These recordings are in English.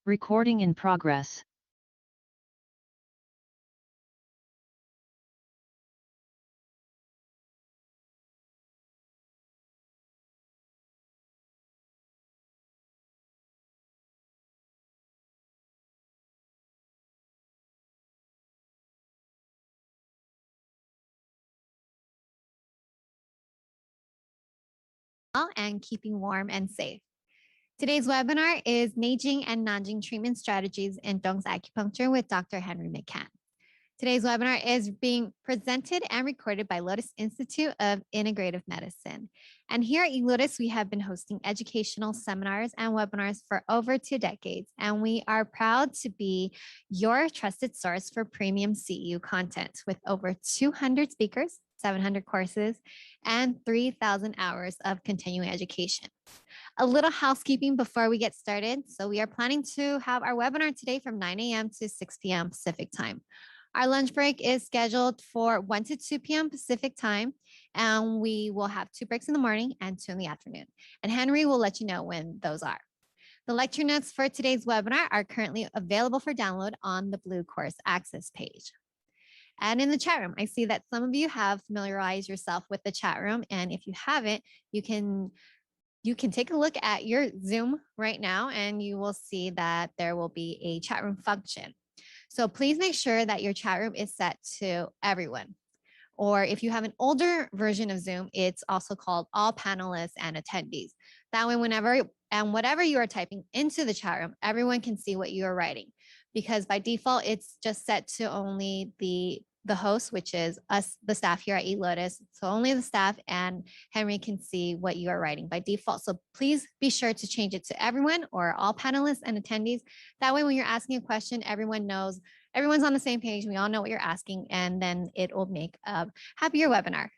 Recording in progress. And keeping warm and safe. Today's webinar is Neijing and Nanjing Treatment Strategies in Tung's Acupuncture with Dr. Henry McCann. Today's webinar is being presented and recorded by Lotus Institute of Integrative Medicine. And here at eLotus, we have been hosting educational seminars and webinars for over 2 decades. And we are proud to be your trusted source for premium CEU content with over 200 speakers, 700 courses, and 3,000 hours of continuing education. A little housekeeping before we get started. So we are planning to have our webinar today from 9 a.m. to 6 p.m. Pacific time. Our lunch break is scheduled for 1 to 2 p.m. Pacific time, and we will have 2 breaks in the morning and 2 in the afternoon. And Henry will let you know when those are. The lecture notes for today's webinar are currently available for download on the Blue Course Access page. And in the chat room, I see that some of you have familiarized yourself with the chat room. And if you haven't, you can take a look at your Zoom right now, and you will see that there will be a chat room function. So please make sure that your chat room is set to everyone. Or if you have an older version of Zoom, it's also called all panelists and attendees. That way, whenever and whatever you are typing into the chat room, everyone can see what you are writing. Because by default, it's just set to only the host, which is us, the staff here at eLotus. So only the staff and Henry can see what you are writing by default. So please be sure to change it to everyone or all panelists and attendees. That way, when you're asking a question, everyone knows, everyone's on the same page. We all know what you're asking, and then it will make a happier webinar.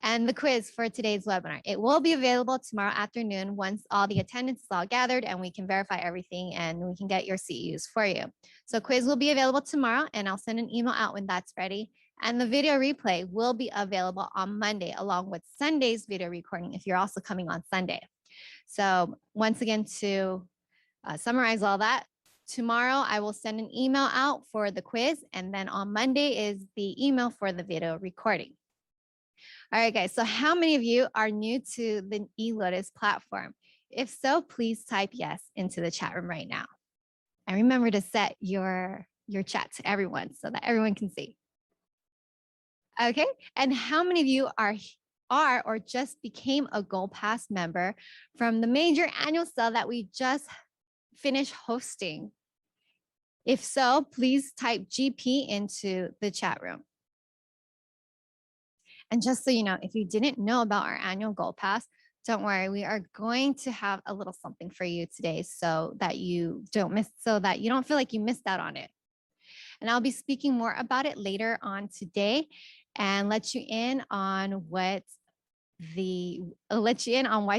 And the quiz for today's webinar, it will be available tomorrow afternoon once all the attendance is all gathered and we can verify everything and we can get your CEUs for you. So quiz will be available tomorrow, and I'll send an email out when that's ready. And the video replay will be available on Monday along with Sunday's video recording if you're also coming on Sunday. So once again, to summarize all that, tomorrow I will send an email out for the quiz, and then on Monday is the email for the video recording. All right, guys, so how many of you are new to the eLotus platform? If so, please type yes into the chat room right now. And remember to set your chat to everyone so that everyone can see. Okay, and how many of you are or just became a Gold Pass member from the major annual sale that we just finished hosting? If so, please type GP into the chat room. And just so you know, if you didn't know about our annual Gold Pass, don't worry, we are going to have a little something for you today so that you don't feel like you missed out on it. And I'll be speaking more about it later on today and let you in on why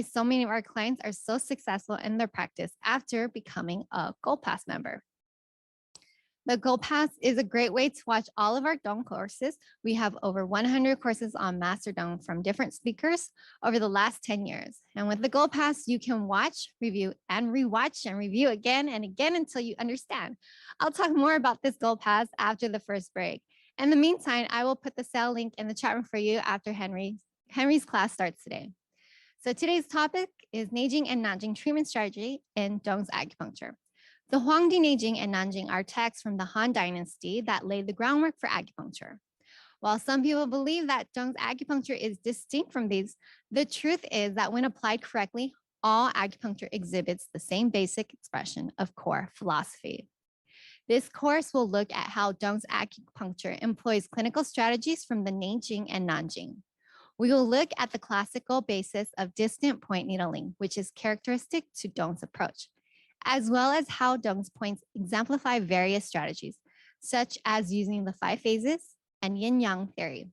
so many of our clients are so successful in their practice after becoming a Gold Pass member. The Gold Pass is a great way to watch all of our Tung courses. We have over 100 courses on Master Tung from different speakers over the last 10 years. And with the Gold Pass, you can watch, review, and rewatch and review again and again until you understand. I'll talk more about this Gold Pass after the first break. In the meantime, I will put the sale link in the chat room for you after Henry's class starts today. So today's topic is Neijing and Nanjing treatment strategy in Tung's acupuncture. The Huang Neijing and Nanjing are texts from the Han Dynasty that laid the groundwork for acupuncture. While some people believe that Tung's acupuncture is distinct from these, the truth is that when applied correctly, all acupuncture exhibits the same basic expression of core philosophy. This course will look at how Tung's acupuncture employs clinical strategies from the Neijing and Nanjing. We will look at the classical basis of distant point needling, which is characteristic to Tung's approach, as well as how Tung's points exemplify various strategies, such as using the 5 phases and yin-yang theory.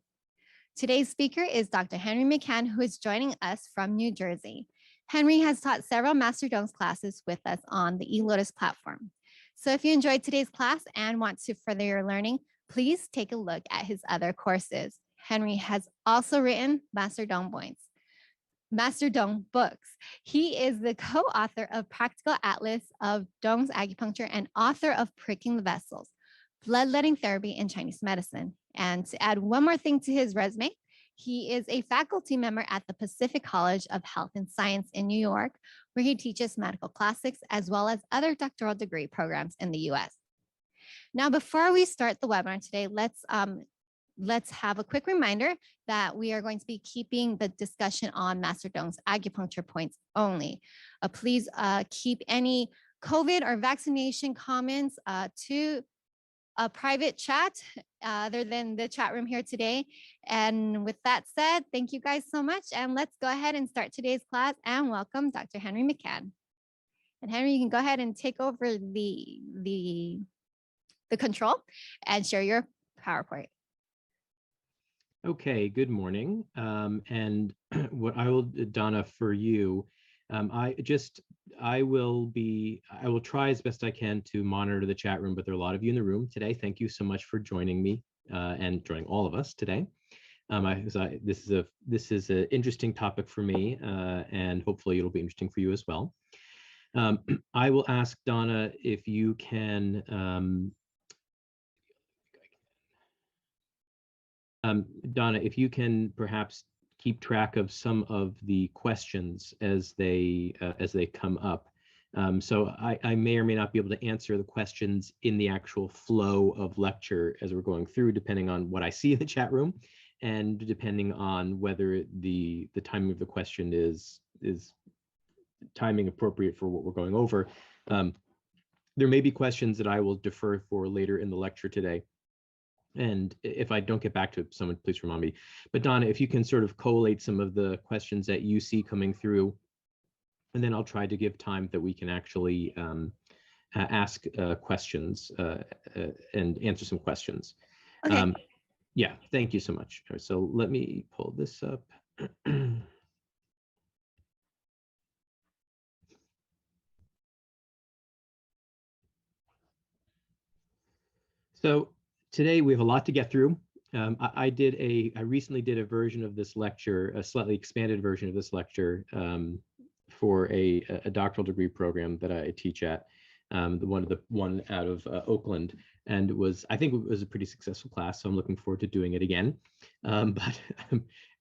Today's speaker is Dr. Henry McCann, who is joining us from New Jersey. Henry has taught several Master Tung's classes with us on the eLotus platform. So if you enjoyed today's class and want to further your learning, please take a look at his other courses. Henry has also written Master Tung points. Master Tung books. He is the co-author of Practical Atlas of Tung's Acupuncture and author of Pricking the Vessels, Bloodletting Therapy in Chinese Medicine. And to add one more thing to his resume, he is a faculty member at the Pacific College of Health and Science in New York, where he teaches medical classics as well as other doctoral degree programs in the US. Now, before we start the webinar today, let's have a quick reminder that we are going to be keeping the discussion on Master Tung's acupuncture points only. Please keep any COVID or vaccination comments to a private chat other than the chat room here today. And with that said, thank you guys so much. And let's go ahead and start today's class and welcome Dr. Henry McCann. And Henry, you can go ahead and take over the control and share your PowerPoint. Okay, good morning. And what I will, Donna, for you, I will try as best I can to monitor the chat room, but there are a lot of you in the room today. Thank you so much for joining me and joining all of us today. This is an interesting topic for me, and hopefully it'll be interesting for you as well. I will ask Donna if you can. Donna, if you can perhaps keep track of some of the questions as they come up. So I may or may not be able to answer the questions in the actual flow of lecture as we're going through, depending on what I see in the chat room, and depending on whether the timing of the question is timing appropriate for what we're going over. There may be questions that I will defer for later in the lecture today. And if I don't get back to someone, please remind me. But Donna, if you can sort of collate some of the questions that you see coming through, and then I'll try to give time that we can actually ask questions and answer some questions. Okay. Yeah, thank you so much. All right, so let me pull this up. So today we have a lot to get through. I recently did a version of this lecture, a slightly expanded version of this lecture for a doctoral degree program that I teach at, the one out of Oakland, and I think it was a pretty successful class. So I'm looking forward to doing it again. But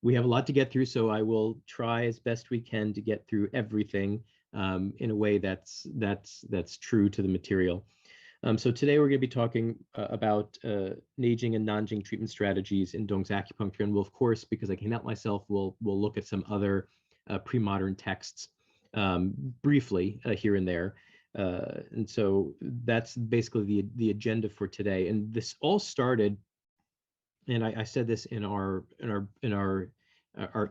we have a lot to get through, so I will try as best we can to get through everything in a way that's true to the material. So today we're going to be talking about Neijing and Nanjing treatment strategies in Tung's acupuncture, and we'll, of course, because I can't help myself, we'll look at some other pre-modern texts briefly here and there. And so that's basically the agenda for today. And this all started, and I said this in our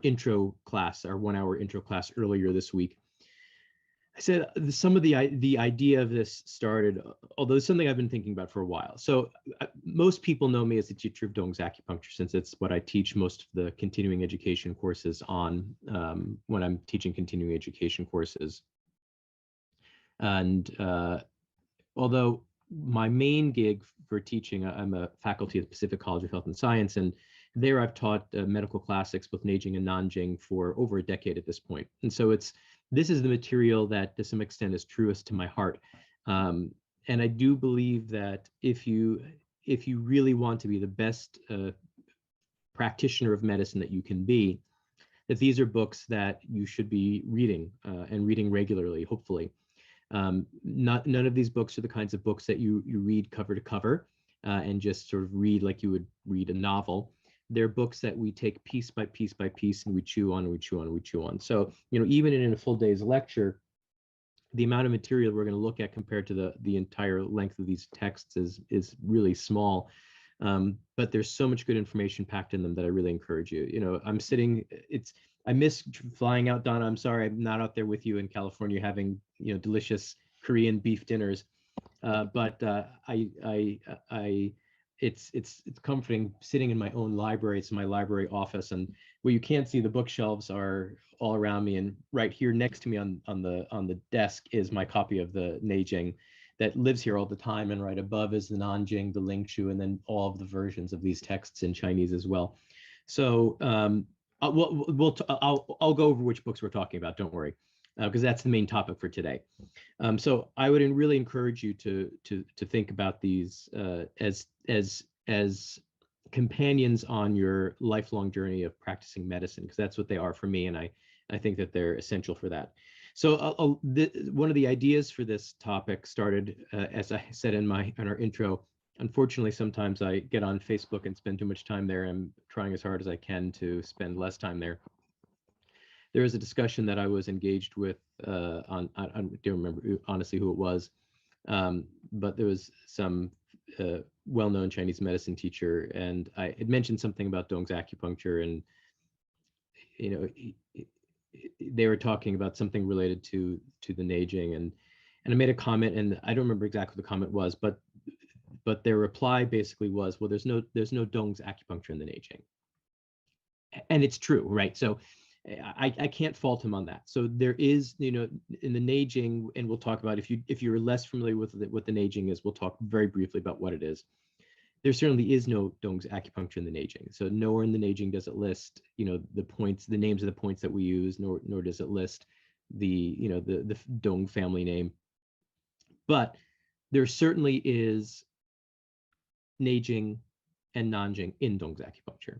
intro class, our 1-hour intro class earlier this week. I said some of the idea of this started, although it's something I've been thinking about for a while. So most people know me as the teacher of Tung's acupuncture, since it's what I teach most of the continuing education courses on when I'm teaching continuing education courses. And although my main gig for teaching, I'm a faculty at the Pacific College of Health and Science, and there I've taught medical classics, both Neijing and Nanjing, for over a decade at this point. And so this is the material that to some extent is truest to my heart. And I do believe that if you really want to be the best practitioner of medicine that you can be, that these are books that you should be reading and reading regularly, hopefully. None of these books are the kinds of books that you read cover to cover and just sort of read like you would read a novel. They're books that we take piece by piece by piece, and we chew on and we chew on and we chew on. So, even in a full day's lecture, the amount of material we're going to look at compared to the entire length of these texts is really small. But there's so much good information packed in them that I really encourage you. I miss flying out, Donna. I'm sorry I'm not out there with you in California having delicious Korean beef dinners. But it's comforting sitting in my own library. It's my library office, and where you can't see, the bookshelves are all around me, and right here next to me on the desk is my copy of the Neijing that lives here all the time, and right above is the Nanjing, the Lingshu, and then all of the versions of these texts in Chinese as well. So I'll go over which books we're talking about. Don't worry, because that's the main topic for today. So I would really encourage you to think about these as companions on your lifelong journey of practicing medicine, because that's what they are for me, and I think that they're essential for that. So one of the ideas for this topic started, as I said in our intro. Unfortunately, sometimes I get on Facebook and spend too much time there. I'm trying as hard as I can to spend less time there. There was a discussion that I was engaged with on, I don't remember honestly who it was, but there was some well-known Chinese medicine teacher, and I had mentioned something about Dong's acupuncture, and they were talking about something related to the Neijing, and I made a comment, and I don't remember exactly what the comment was, but their reply basically was, well, there's no Dong's acupuncture in the Neijing. And it's true, right? So I can't fault him on that. So there is, in the Neijing, and we'll talk about, if you're less familiar with what the Neijing is, we'll talk very briefly about what it is. There certainly is no Dong's acupuncture in the Neijing. So nowhere in the Neijing does it list, the points, the names of the points that we use, nor does it list the Dong family name. But there certainly is Neijing and Nanjing in Dong's acupuncture,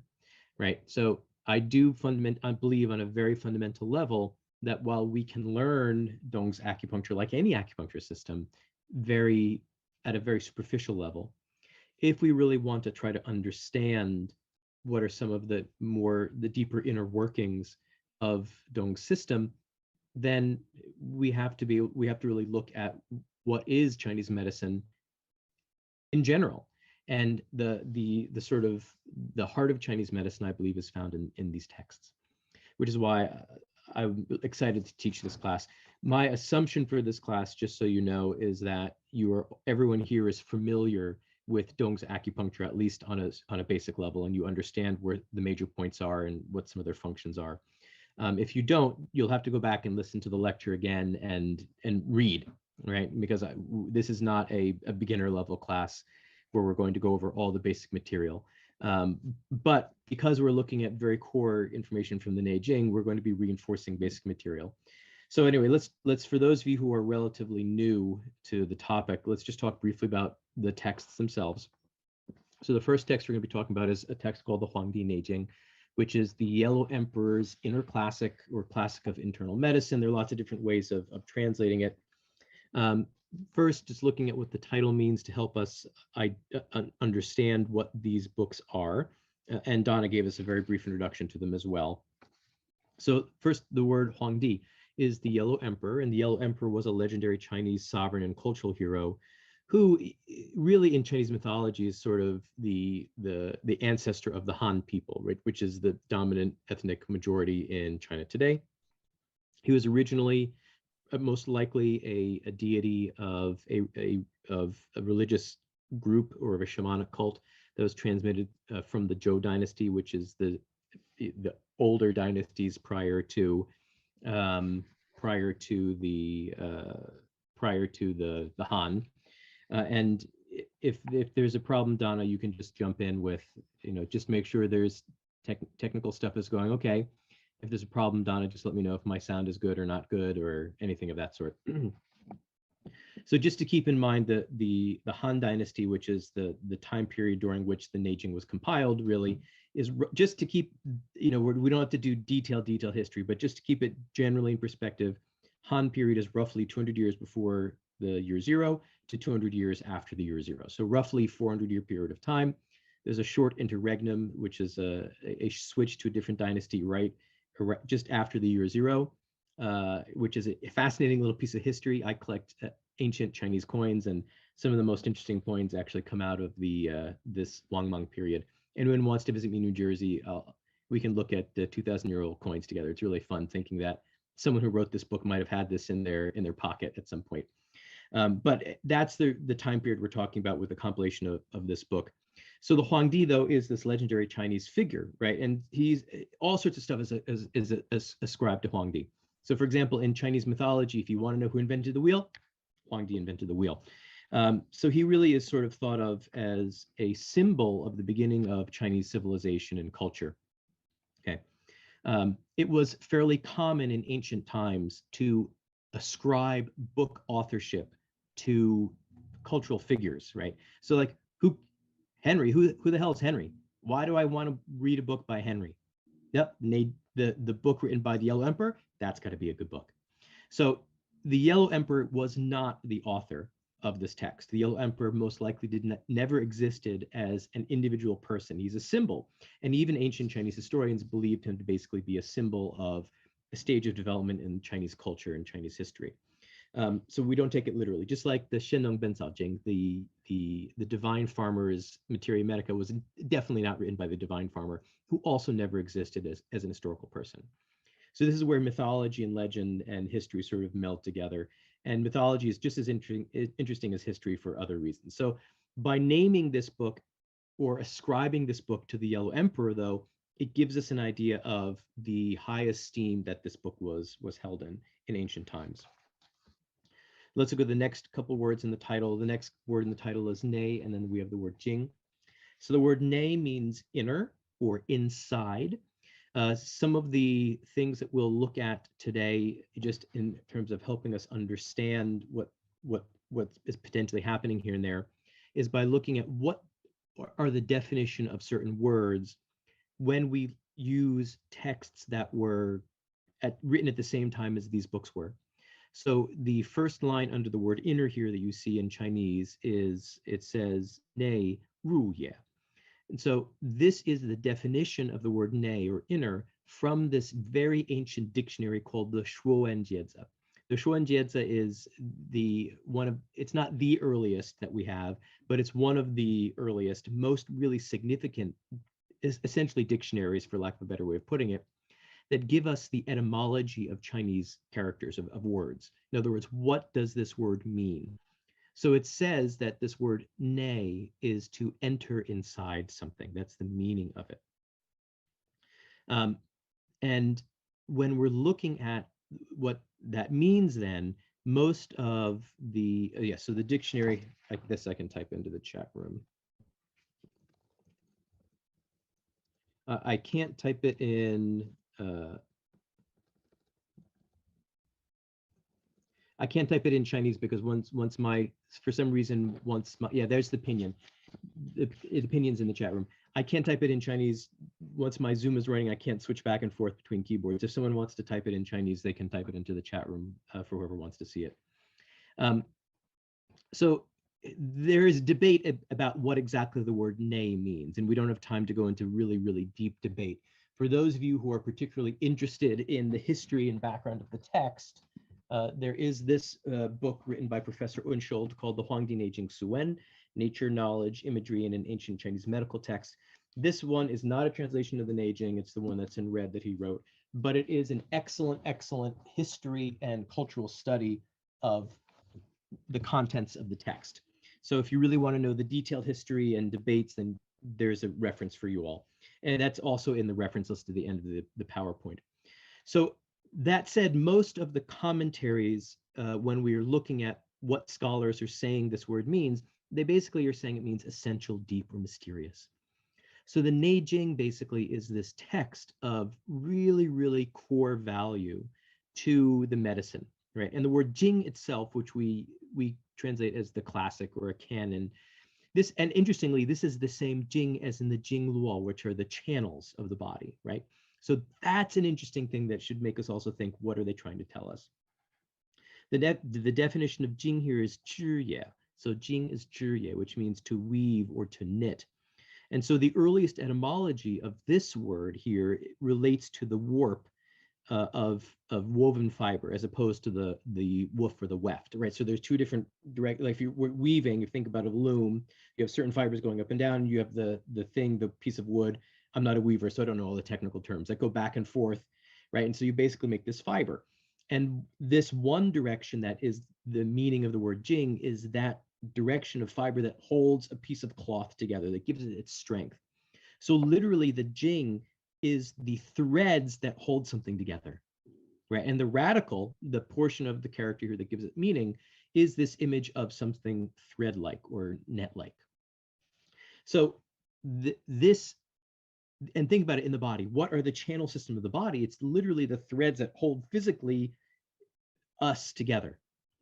right? So I believe on a very fundamental level that while we can learn Dong's acupuncture like any acupuncture system, at a very superficial level, if we really want to try to understand what are some of the deeper inner workings of Dong's system, then we have to really look at what is Chinese medicine in general. And the sort of the heart of Chinese medicine, I believe, is found in these texts, which is why I'm excited to teach this class. My assumption for this class, just so you know, is that everyone here is familiar with Dong's acupuncture, at least on a basic level, and you understand where the major points are and what some of their functions are. If you don't, you'll have to go back and listen to the lecture again and read, right? Because this is not a beginner level class where we're going to go over all the basic material. But because we're looking at very core information from the Neijing, we're going to be reinforcing basic material. So anyway, let's for those of you who are relatively new to the topic, let's just talk briefly about the texts themselves. So the first text we're going to be talking about is a text called the Huang Neijing, which is the Yellow Emperor's Inner Classic, or Classic of Internal Medicine. There are lots of different ways of translating it. First, just looking at what the title means to help us understand what these books are. And Donna gave us a very brief introduction to them as well. So first, the word Huang Di is the Yellow Emperor, and the Yellow Emperor was a legendary Chinese sovereign and cultural hero who really in Chinese mythology is sort of the ancestor of the Han people, right, which is the dominant ethnic majority in China today. He was originally most likely a deity of a religious group or of a shamanic cult that was transmitted from the Zhou Dynasty, which is the older dynasties prior to the Han. And if there's a problem, Donna, you can just jump in with, just make sure there's technical stuff is going okay. If there's a problem, Donna, just let me know if my sound is good or not good or anything of that sort. So just to keep in mind that the Han Dynasty, which is the time period during which the Neijing was compiled, really is just to keep, we don't have to do detailed history, but just to keep it generally in perspective, Han period is roughly 200 years before the year 0 to 200 years after the year 0. So roughly 400-year period of time. There's a short interregnum, which is a switch to a different dynasty, right, just after the year 0, which is a fascinating little piece of history. I collect ancient Chinese coins, and some of the most interesting coins actually come out of this Wangmang period. Anyone wants to visit me in New Jersey, we can look at the 2,000-year-old coins together. It's really fun thinking that someone who wrote this book might have had this in their pocket at some point. But that's the time period we're talking about with the compilation of this book. So the Huangdi, though, is this legendary Chinese figure, right? And he's all sorts of stuff is ascribed to Huangdi. So for example, in Chinese mythology, if you want to know who invented the wheel, Huangdi invented the wheel. So he really is sort of thought of as a symbol of the beginning of Chinese civilization and culture. Okay. It was fairly common in ancient times to ascribe book authorship to cultural figures, right? So like Henry, who the hell is Henry? Why do I want to read a book by Henry? Yep, the book written by the Yellow Emperor, that's got to be a good book. So the Yellow Emperor was not the author of this text. The Yellow Emperor most likely never existed as an individual person. He's a symbol, and even ancient Chinese historians believed him to basically be a symbol of a stage of development in Chinese culture and Chinese history. So we don't take it literally. Just like the Shenong Benzao Jing, the Divine Farmer's Materia Medica was definitely not written by the Divine Farmer, who also never existed as an historical person. So this is where mythology and legend and history sort of melt together. And mythology is just as interesting as history for other reasons. So by naming this book or ascribing this book to the Yellow Emperor, though, it gives us an idea of the high esteem that this book was held in ancient times. Let's look at the next couple words in the title. The next word in the title is nei, and then we have the word jing. So the word nei means inner or inside. Some of the things that we'll look at today, just in terms of helping us understand what is potentially happening here and there, is by looking at what are the definition of certain words when we use texts that were written at the same time as these books were. So the first line under the word inner here that you see in Chinese is, it says, nei ru ye. And so this is the definition of the word nei, or inner, from this very ancient dictionary called the Shuowenjiezi. The Shuowenjiezi is it's not the earliest that we have, but it's one of the earliest, most really significant, essentially dictionaries, for lack of a better way of putting it, that give us the etymology of Chinese characters, of words. In other words, what does this word mean? So it says that this word nei is to enter inside something. That's the meaning of it. And when we're looking at what that means, then most of the, so the dictionary, like this, I can type into the chat room. I can't type it in, I can't type it in Chinese because for some reason, there's the pinyin. The pinyin's in the chat room. I can't type it in Chinese. Once my Zoom is running, I can't switch back and forth between keyboards. If someone wants to type it in Chinese, they can type it into the chat room for whoever wants to see it. So there is debate about what exactly the word nei means, and we don't have time to go into really, really deep debate. For those of you who are particularly interested in the history and background of the text, there is this book written by Professor Unshold called the Huang Neijing Suwen, Nature, Knowledge, Imagery in an Ancient Chinese Medical Text. This one is not a translation of the Neijing, it's the one that's in red that he wrote, but it is an excellent, excellent history and cultural study of the contents of the text. So if you really want to know the detailed history and debates, then there's a reference for you all. And that's also in the reference list at the end of the PowerPoint. So that said, most of the commentaries, when we are looking at what scholars are saying this word means, they basically are saying it means essential, deep, or mysterious. So the Neijing basically is this text of really, really core value to the medicine, right? And the word Jing itself, which we translate as the classic or a canon, and interestingly, this is the same Jing as in the Jing Luo, which are the channels of the body, right? So that's an interesting thing that should make us also think, what are they trying to tell us? The definition of Jing here is zhiye. So Jing is zhiye, which means to weave or to knit. And so the earliest etymology of this word here relates to the warp of woven fiber, as opposed to the woof or the weft, right? So there's two different like if you're weaving, you think about a loom, you have certain fibers going up and down, you have the piece of wood. I'm not a weaver, so I don't know all the technical terms that go back and forth, right? And so you basically make this fiber. And this one direction that is the meaning of the word Jing is that direction of fiber that holds a piece of cloth together, that gives it its strength. So literally the Jing is the threads that hold something together, right? And the radical, the portion of the character here that gives it meaning, is this image of something thread-like or net-like. So this and think about it in the body. What are the channel system of the body? It's literally the threads that hold physically us together,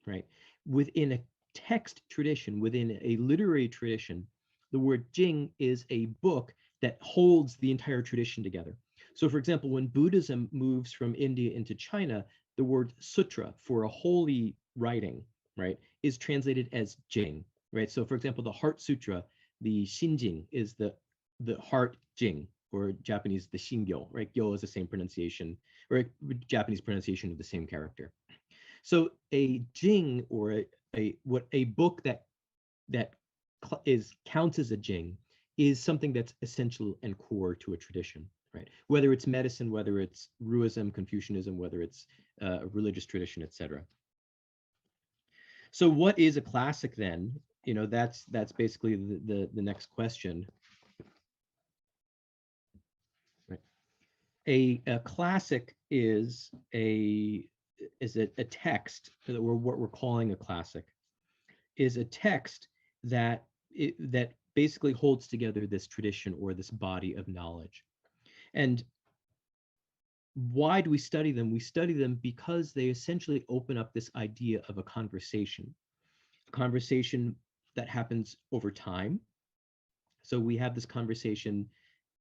right? Within a text tradition, within a literary tradition, the word Jing is a book that holds the entire tradition together. So for example, when Buddhism moves from India into China, the word sutra for a holy writing, right, is translated as Jing, right? So for example, the Heart Sutra, the Shinjing, is the Heart Jing, or Japanese, the Shingyo, right? Gyo is the same pronunciation, or Japanese pronunciation of the same character. So a Jing, or a book that counts as a Jing, is something that's essential and core to a tradition, right? Whether it's medicine, whether it's Ruism, Confucianism, whether it's a religious tradition, etc. So what is a classic then? You know, that's basically the next question. Right. A classic is a text, or what we're calling a classic, is a text that that basically holds together this tradition or this body of knowledge. And why do we study them? We study them because they essentially open up this idea of a conversation that happens over time. So we have this conversation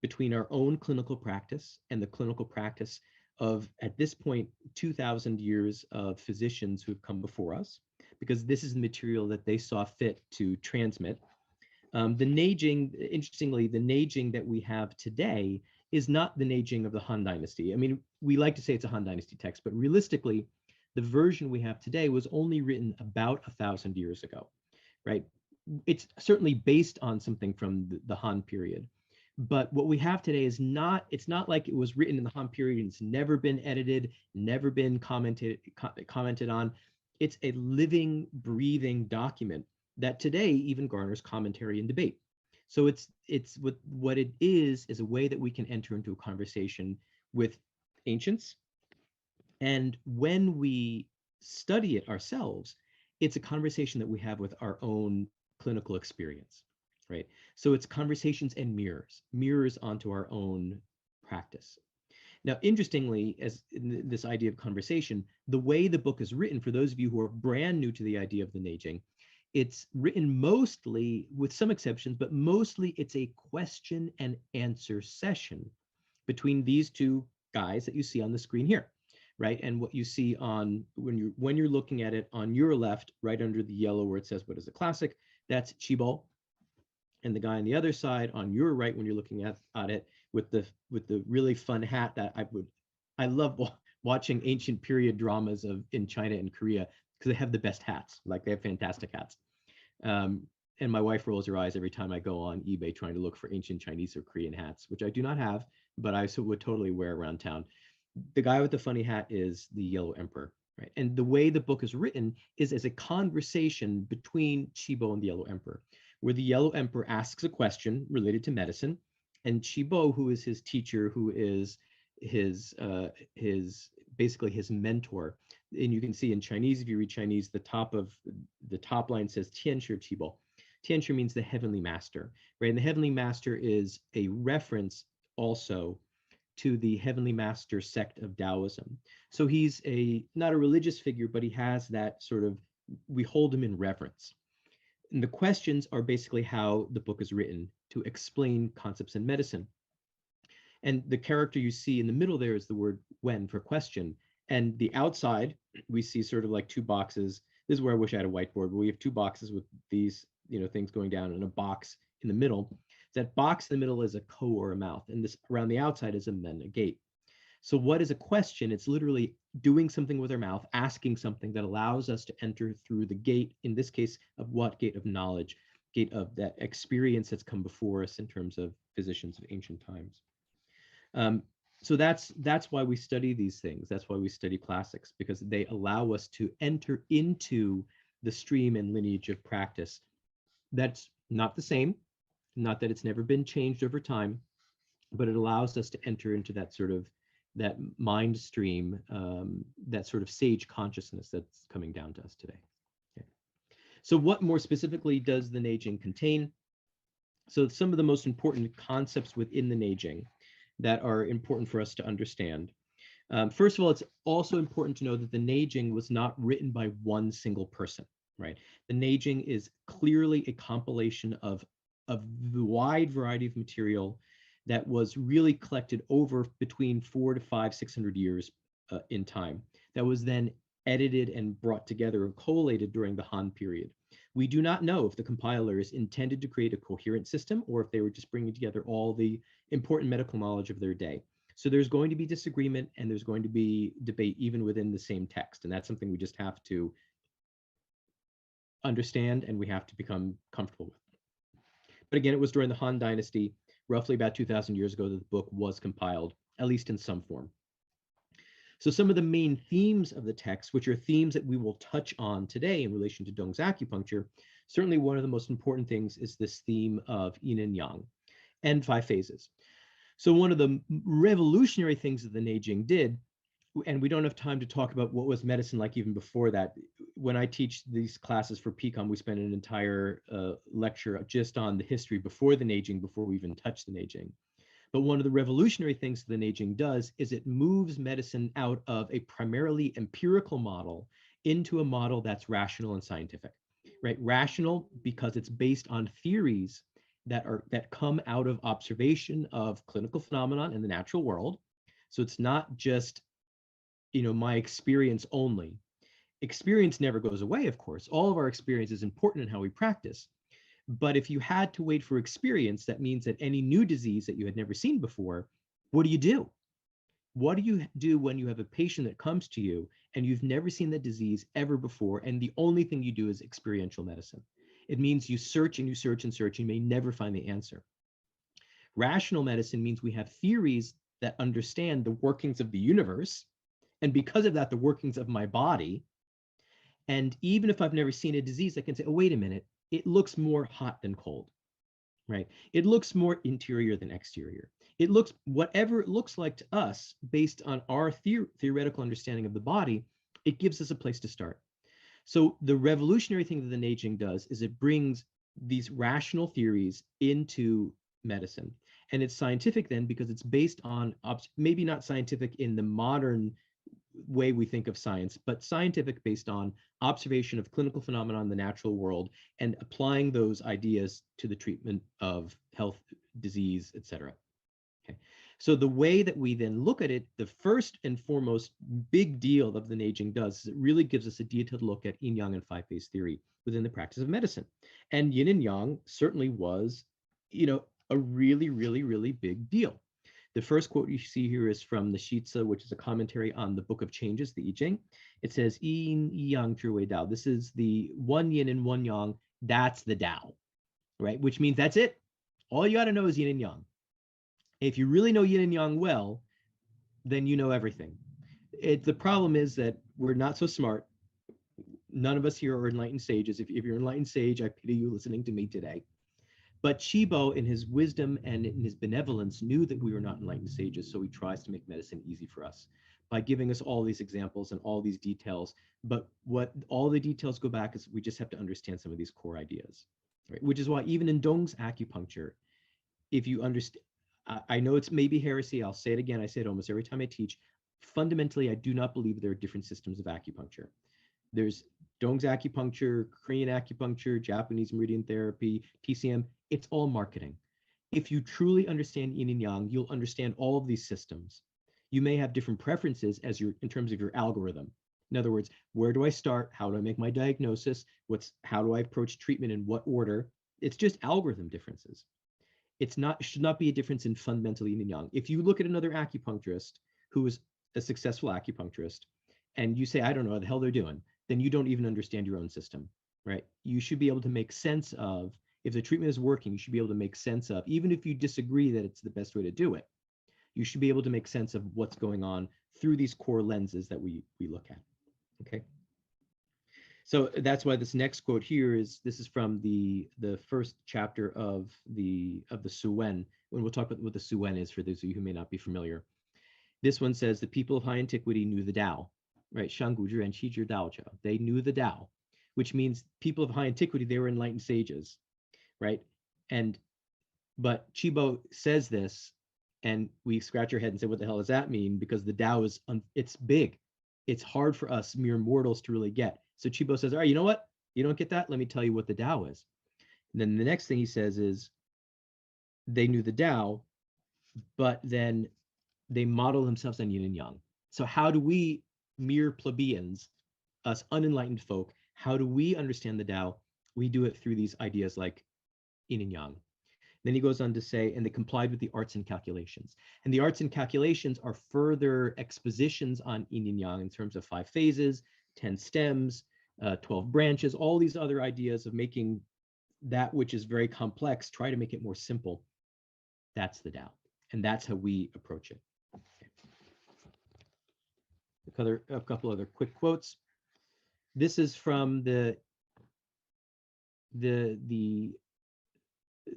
between our own clinical practice and the clinical practice of, at this point, 2,000 years of physicians who have come before us, because this is the material that they saw fit to transmit. The Neijing, interestingly, the Neijing that we have today is not the Neijing of the Han Dynasty. I mean, we like to say it's a Han Dynasty text, but realistically, the version we have today was only written about 1,000 years ago, right? It's certainly based on something from the Han period. But what we have today is not, it's not like it was written in the Han period and it's never been edited, never been commented on. It's a living, breathing document that today even garners commentary and debate. So it's what it is a way that we can enter into a conversation with ancients. And when we study it ourselves, it's a conversation that we have with our own clinical experience, right? So it's conversations and mirrors onto our own practice. Now, interestingly, as in this idea of conversation, the way the book is written, for those of you who are brand new to the idea of the Neijing, it's written mostly, with some exceptions, but mostly it's a question and answer session between these two guys that you see on the screen here, right? And what you see on, when you're looking at it on your left, right under the yellow where it says what is a classic, that's Chibo. And the guy on the other side on your right, when you're looking at it, with the really fun hat that I love watching ancient period dramas in China and Korea, because they have the best hats. Like, they have fantastic hats. And my wife rolls her eyes every time I go on eBay trying to look for ancient Chinese or Korean hats, which I do not have, but I would totally wear around town. The guy with the funny hat is the Yellow Emperor, right? And the way the book is written is as a conversation between Chibo and the Yellow Emperor, where the Yellow Emperor asks a question related to medicine, and Chibo, who is his teacher, who is basically his mentor. And you can see in Chinese, if you read Chinese, the top line says Tianshi Chibo. Tianshi means the heavenly master, right? And the heavenly master is a reference also to the heavenly master sect of Taoism. So he's not a religious figure, but he has that sort of, we hold him in reverence. And the questions are basically how the book is written to explain concepts in medicine. And the character you see in the middle there is the word wen for question. And the outside, we see sort of like two boxes. This is where I wish I had a whiteboard, but we have two boxes with these, things going down, and a box in the middle. That box in the middle is a ko, or a mouth, and this around the outside is a men, a gate. So what is a question? It's literally doing something with our mouth, asking something that allows us to enter through the gate, in this case, of what? Gate of knowledge, gate of that experience that's come before us in terms of physicians of ancient times. So that's why we study these things. That's why we study classics, because they allow us to enter into the stream and lineage of practice. That's not the same, not that it's never been changed over time, but it allows us to enter into that sort of that mind stream, that sort of sage consciousness that's coming down to us today. Okay. So what more specifically does the Neijing contain? So some of the most important concepts within the Neijing. that are important for us to understand. First of all, it's also important to know that the Neijing was not written by one single person, right? The Neijing is clearly a compilation of a wide variety of material that was really collected over between 400 to 500, 600 years in time, that was then edited and brought together and collated during the Han period. We do not know if the compilers intended to create a coherent system or if they were just bringing together all the important medical knowledge of their day. So there's going to be disagreement and there's going to be debate even within the same text. And that's something we just have to understand and we have to become comfortable with. But again, it was during the Han Dynasty, roughly about 2,000 years ago, that the book was compiled, at least in some form. So some of the main themes of the text, which are themes that we will touch on today in relation to Tung's acupuncture, certainly one of the most important things is this theme of yin and yang and 5 phases. So one of the revolutionary things that the Neijing did, and we don't have time to talk about what was medicine like even before that. When I teach these classes for PCOM, we spend an entire lecture just on the history before the Neijing, before we even touch the Neijing. But one of the revolutionary things the Neijing does is it moves medicine out of a primarily empirical model into a model that's rational and scientific, right? Rational because it's based on theories that come out of observation of clinical phenomenon in the natural world. So it's not just, my experience only. Experience never goes away, of course. All of our experience is important in how we practice. But if you had to wait for experience, that means that any new disease that you had never seen before, what do you do? What do you do when you have a patient that comes to you and you've never seen the disease ever before, and the only thing you do is experiential medicine? It means you search and you search and search, you may never find the answer. Rational medicine means we have theories that understand the workings of the universe, and because of that, the workings of my body. And even if I've never seen a disease, I can say, oh, wait a minute, it looks more hot than cold, right? It looks more interior than exterior. It looks, whatever it looks like to us, based on our theoretical understanding of the body, it gives us a place to start. So the revolutionary thing that the Neijing does is it brings these rational theories into medicine. And it's scientific then because it's based on, maybe not scientific in the modern way we think of science, but scientific based on observation of clinical phenomena in the natural world and applying those ideas to the treatment of health, disease, etc. Okay. So the way that we then look at it, the first and foremost big deal of the Neijing does is it really gives us a detailed look at yin yang and 5-phase theory within the practice of medicine. And yin and yang certainly was, a really, really, really big deal. The first quote you see here is from the Shitsa, which is a commentary on the Book of Changes, the I Ching. It says, Yin, Yang, Zhi Wei Dao. This is the one yin and one yang. That's the Dao, right? Which means that's it. All you got to know is yin and yang. If you really know yin and yang well, then you know everything. The problem is that we're not so smart. None of us here are enlightened sages. If you're an enlightened sage, I pity you listening to me today. But Chibo, in his wisdom and in his benevolence, knew that we were not enlightened sages, so he tries to make medicine easy for us by giving us all these examples and all these details. But what all the details go back is we just have to understand some of these core ideas, right? Which is why even in Dong's acupuncture, if you understand, I know it's maybe heresy, I'll say it again, I say it almost every time I teach, fundamentally, I do not believe there are different systems of acupuncture. There's Dong's acupuncture, Korean acupuncture, Japanese meridian therapy, TCM, it's all marketing. If you truly understand yin and yang, you'll understand all of these systems. You may have different preferences in terms of your algorithm. In other words, where do I start? How do I make my diagnosis? How do I approach treatment in what order? It's just algorithm differences. Should not be a difference in fundamental yin and yang. If you look at another acupuncturist who is a successful acupuncturist and you say, I don't know what the hell they're doing, then you don't even understand your own system, right? You should be able to make sense of, if the treatment is working, you should be able to make sense of, even if you disagree that it's the best way to do it, you should be able to make sense of what's going on through these core lenses that we look at, okay? So that's why this next quote here this is from the first chapter of the Suen, when we'll talk about what the Suen is for those of you who may not be familiar. This one says, the people of high antiquity knew the Tao, right? Shanguzhi and Qizhi Daozhou. They knew the Tao, which means people of high antiquity, they were enlightened sages, right? But Chibo says this, And we scratch our head and say, what the hell does that mean? Because the Tao is, it's big. It's hard for us mere mortals to really get. So Chibo says, all right, you know what? You don't get that? Let me tell you what the Tao is. And then the next thing he says is, they knew the Tao, but then they model themselves on yin and yang. So how do we, mere plebeians, us unenlightened folk, how do we understand the Tao? We do it through these ideas like yin and yang. Then he goes on to say, and they complied with the arts and calculations. And the arts and calculations are further expositions on yin and yang in terms of 5 phases, 10 stems, 12 branches, all these other ideas of making that which is very complex, try to make it more simple. That's the Tao. And that's how we approach it. Okay. A couple other quick quotes. This is from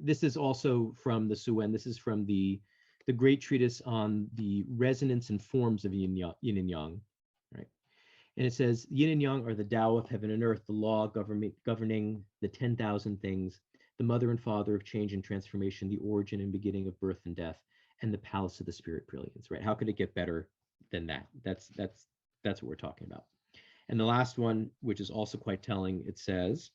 this is also from the Suen. This is from the great treatise on the resonance and forms of yin and yang, right? And it says, yin and yang are the Tao of heaven and earth, the law governing the 10,000 things, the mother and father of change and transformation, the origin and beginning of birth and death, and the palace of the spirit brilliance, right? How could it get better than that? That's what we're talking about. And the last one, which is also quite telling, it says,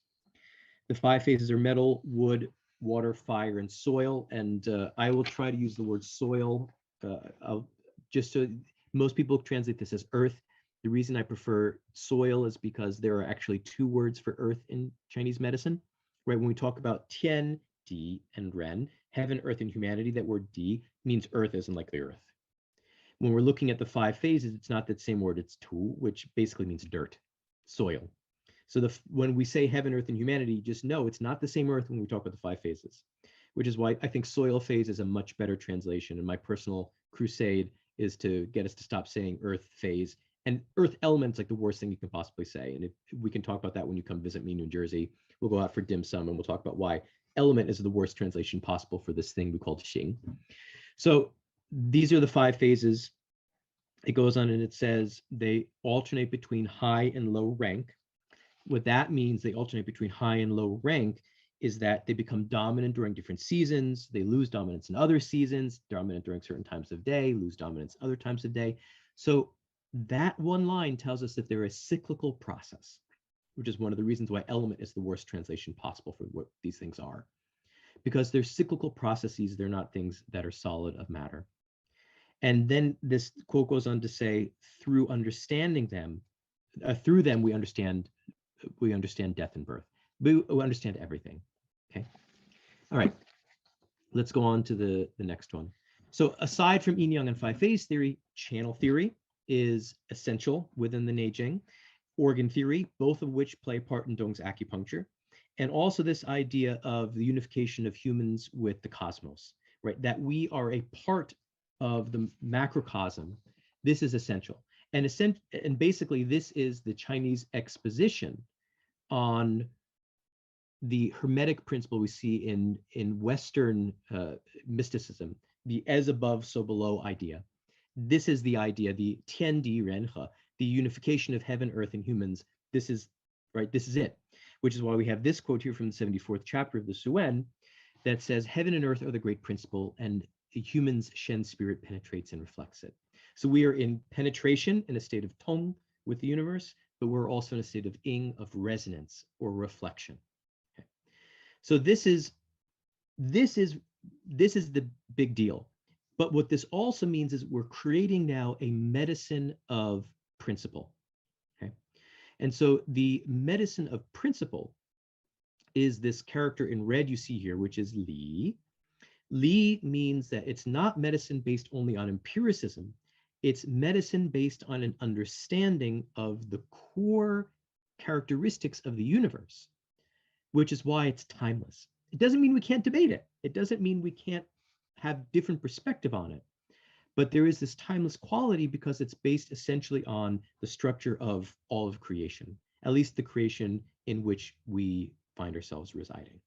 the 5 phases are metal, wood, water, fire, and soil. And I will try to use the word soil. Most people translate this as earth. The reason I prefer soil is because there are actually 2 words for earth in Chinese medicine, right? When we talk about Tian, Di, and Ren, heaven, earth, and humanity, that word Di means earth as in like the earth. When we're looking at the 5 phases, it's not that same word, it's Tu, which basically means dirt, soil. So when we say heaven, earth, and humanity, just know it's not the same earth when we talk about the 5 phases, which is why I think soil phase is a much better translation. And my personal crusade is to get us to stop saying earth phase. And earth element's like the worst thing you can possibly say. And if we can talk about that when you come visit me in New Jersey, we'll go out for dim sum and we'll talk about why element is the worst translation possible for this thing we call Xing. So these are the 5 phases. It goes on and it says they alternate between high and low rank. What that means, they alternate between high and low rank, is that they become dominant during different seasons. They lose dominance in other seasons, dominant during certain times of day, lose dominance other times of day. So that one line tells us that they're a cyclical process, which is one of the reasons why element is the worst translation possible for what these things are. Because they're cyclical processes, they're not things that are solid of matter. And then this quote goes on to say, through understanding them, through them we understand death and birth. We understand everything. Okay. All right. Let's go on to the next one. So aside from yin yang and 5 phase theory, channel theory is essential within the Neijing. Organ theory, both of which play a part in Tung's acupuncture, and also this idea of the unification of humans with the cosmos, right? That we are a part of the macrocosm. This is essential. And basically this is the Chinese exposition on the Hermetic principle we see in Western mysticism, the as above, so below idea. This is the idea, the Tian Di Ren He, the unification of heaven, earth, and humans. This is, right, this is it, which is why we have this quote here from the 74th chapter of the Suen that says, heaven and earth are the great principle, and the human's Shen spirit penetrates and reflects it. So we are in penetration, in a state of Tung with the universe, but we're also in a state of Ying, of resonance or reflection. Okay. So this is the big deal. But what this also means is we're creating now a medicine of principle. Okay. And so the medicine of principle is this character in red you see here, which is Li. Li means that it's not medicine based only on empiricism. It's medicine based on an understanding of the core characteristics of the universe, which is why it's timeless. It doesn't mean we can't debate it. It doesn't mean we can't have different perspective on it. But there is this timeless quality because it's based essentially on the structure of all of creation, at least the creation in which we find ourselves residing.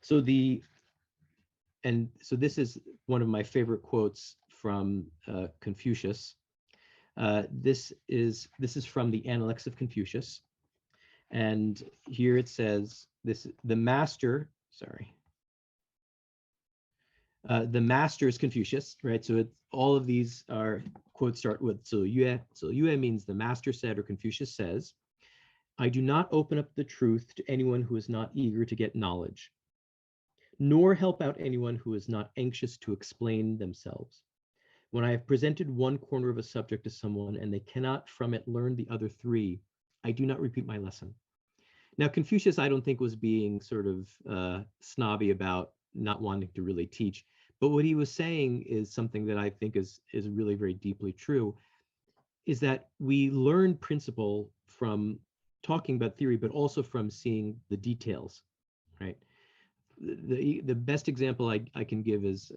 So this is one of my favorite quotes from Confucius. This is from the Analects of Confucius. And here it says, the master, sorry. The master is Confucius, right? So all of these are quotes start with 子曰. 子曰 means the master said or Confucius says, I do not open up the truth to anyone who is not eager to get knowledge, nor help out anyone who is not anxious to explain themselves. When I have presented one corner of a subject to someone and they cannot from it learn the other three, I do not repeat my lesson. Now, Confucius, I don't think was being sort of snobby about not wanting to really teach, but what he was saying is something that I think is really very deeply true, is that we learn principle from talking about theory, but also from seeing the details, right? The best example I can give is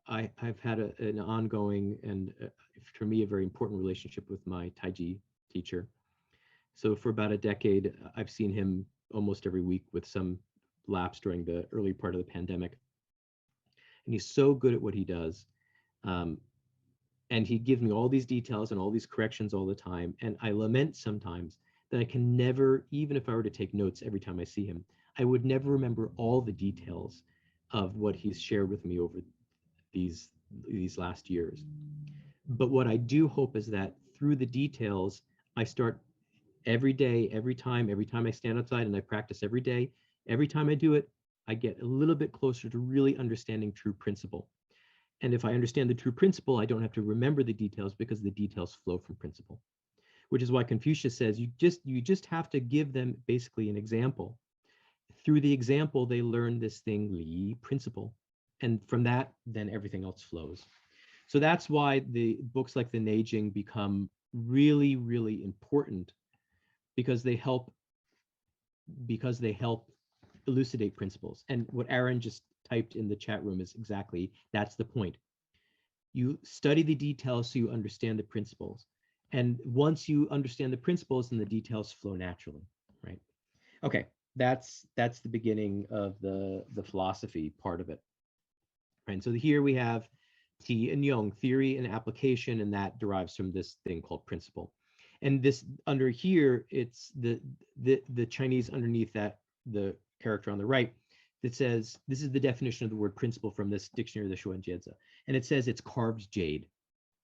I've had an ongoing and for me a very important relationship with my Taiji teacher. So for about a decade, I've seen him almost every week with some lapse during the early part of the pandemic. And he's so good at what he does. And he gives me all these details and all these corrections all the time. And I lament sometimes that I can never, even if I were to take notes every time I see him, I would never remember all the details of what he's shared with me over these last years. But what I do hope is that through the details, I start every day, every time I stand outside and I practice every day, every time I do it, I get a little bit closer to really understanding true principle. And if I understand the true principle, I don't have to remember the details because the details flow from principle, which is why Confucius says you just have to give them basically an example. Through the example, they learn this thing, Li, principle. And from that, then everything else flows. So that's why the books like the Neijing become really, really important, because they help elucidate principles. And what Aaron just typed in the chat room is exactly, that's the point. You study the details so you understand the principles. And once you understand the principles, then the details flow naturally, right? Okay, that's the beginning of the philosophy part of it. And so here we have T and Jung, theory and application, and that derives from this thing called principle. And this under here, it's the Chinese underneath that, the character on the right, that says, this is the definition of the word principle from this dictionary, the Shuanjiezi. And it says it's carved jade,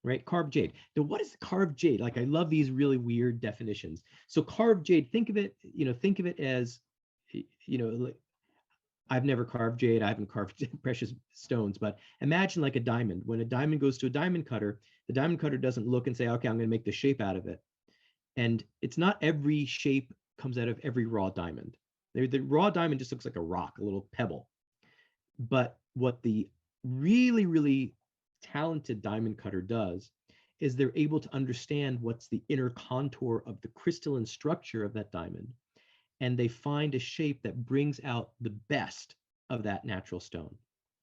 right? Carved jade. Now, what is carved jade? Like, I love these really weird definitions. So carved jade, think of it as, like, I've never carved jade. I haven't carved precious stones, but imagine like a diamond. When a diamond goes to a diamond cutter, the diamond cutter doesn't look and say, okay, I'm going to make the shape out of it. And it's not every shape comes out of every raw diamond. The raw diamond just looks like a rock, a little pebble. But what the really, really talented diamond cutter does is they're able to understand what's the inner contour of the crystalline structure of that diamond. And they find a shape that brings out the best of that natural stone,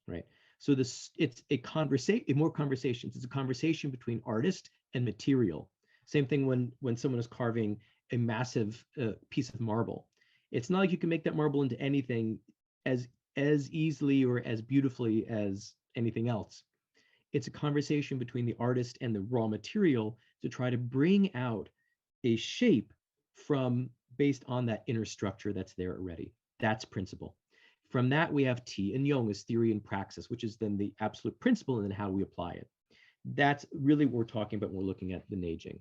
right? So it's a conversation, more conversations. It's a conversation between artist and material. Same thing when someone is carving a massive piece of marble. It's not like you can make that marble into anything as easily or as beautifully as anything else. It's a conversation between the artist and the raw material to try to bring out a shape based on that inner structure that's there already. That's principle. From that, we have T and Jung as theory and praxis, which is then the absolute principle and then how we apply it. That's really what we're talking about when we're looking at the Neijing.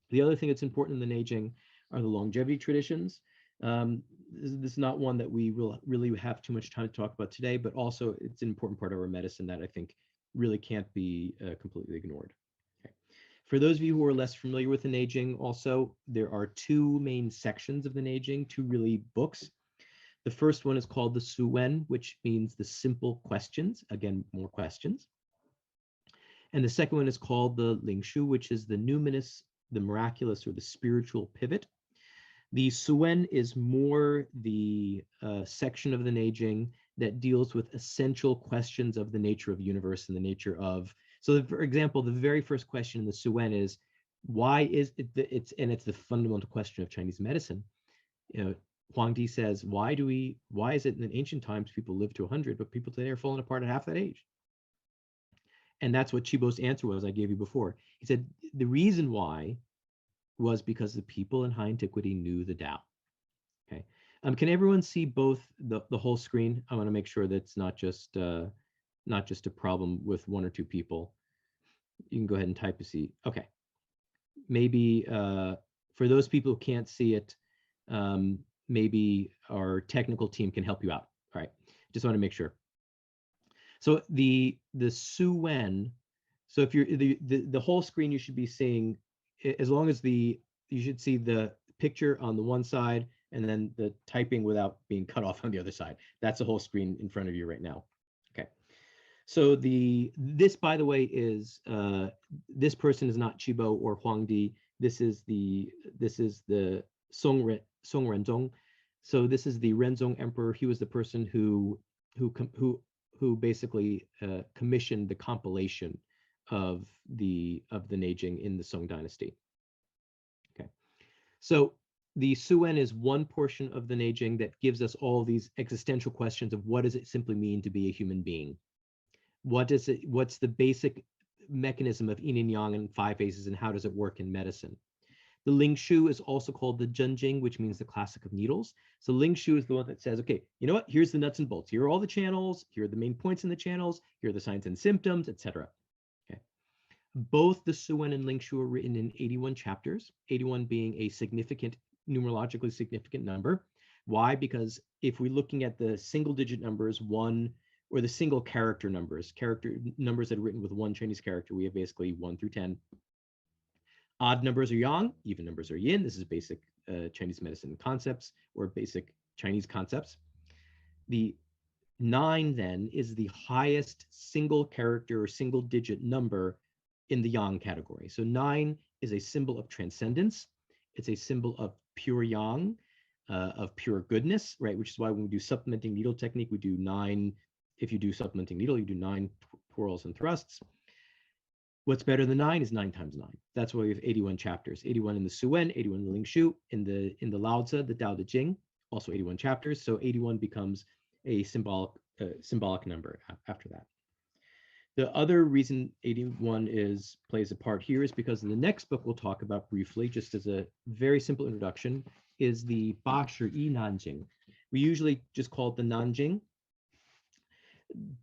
The other thing that's important in the Neijing are the longevity traditions. This is not one that we will really have too much time to talk about today, but also it's an important part of our medicine that I think really can't be completely ignored. Okay. For those of you who are less familiar with the Neijing, also, there are two main sections of the Neijing, two really books. The first one is called the Suwen, which means the simple questions. Again, more questions. And the second one is called the Lingshu, which is the numinous, the miraculous, or the spiritual pivot. The Suwen is more the section of the Neijing that deals with essential questions of the nature of the universe and the nature of. So, for example, the very first question in the Suwen is, why is it? It's the fundamental question of Chinese medicine. Huang says, why is it in ancient times people lived to 100, but people today are falling apart at half that age? And that's what Chibo's answer was I gave you before. He said the reason why was because the people in high antiquity knew the Tao. Okay. Can everyone see both the whole screen? I want to make sure that's not just not just a problem with one or two people. You can go ahead and type a C. Okay. Maybe for those people who can't see it, maybe our technical team can help you out. All right. Just want to make sure. So the Su Wen, so if you're the whole screen, you should be seeing, as long as you should see the picture on the one side and then the typing without being cut off on the other side. That's the whole screen in front of you right now. Okay. So this, by the way, is this person is not Chibo or Huang Di. This is the Song Renzong. So this is the Renzong emperor. He was the person who basically commissioned the compilation of the Neijing in the Song Dynasty. Okay, so the Suen is one portion of the Neijing that gives us all these existential questions of what does it simply mean to be a human being? What's the basic mechanism of yin and yang and 5 phases, and how does it work in medicine? The Ling Shu is also called the Zhenjing, which means the classic of needles. So Ling Shu is the one that says, okay, you know what? Here's the nuts and bolts. Here are all the channels. Here are the main points in the channels. Here are the signs and symptoms, etc. Okay. Both the Suen and Ling Shu are written in 81 chapters, 81 being a significant, numerologically significant number. Why? Because if we're looking at the single-digit numbers, or the single character numbers that are written with one Chinese character, we have basically 1 through 10. Odd numbers are yang, even numbers are yin. This is basic Chinese medicine concepts or basic Chinese concepts. The 9 then is the highest single character or single digit number in the yang category. So 9 is a symbol of transcendence. It's a symbol of pure yang, of pure goodness, right? Which is why when we do supplementing needle technique, we do 9. If you do supplementing needle, you do 9 twirls and thrusts. What's better than 9 is 9 times 9. That's why we have 81 chapters. 81 in the Suen, 81 in the Ling Shu, in the Lao Tzu, the Tao Te Ching, also 81 chapters. So 81 becomes a symbolic number after that. The other reason 81 plays a part here is because the next book we'll talk about briefly, just as a very simple introduction, is the Ba Shi Yi Nanjing. We usually just call it the Nanjing.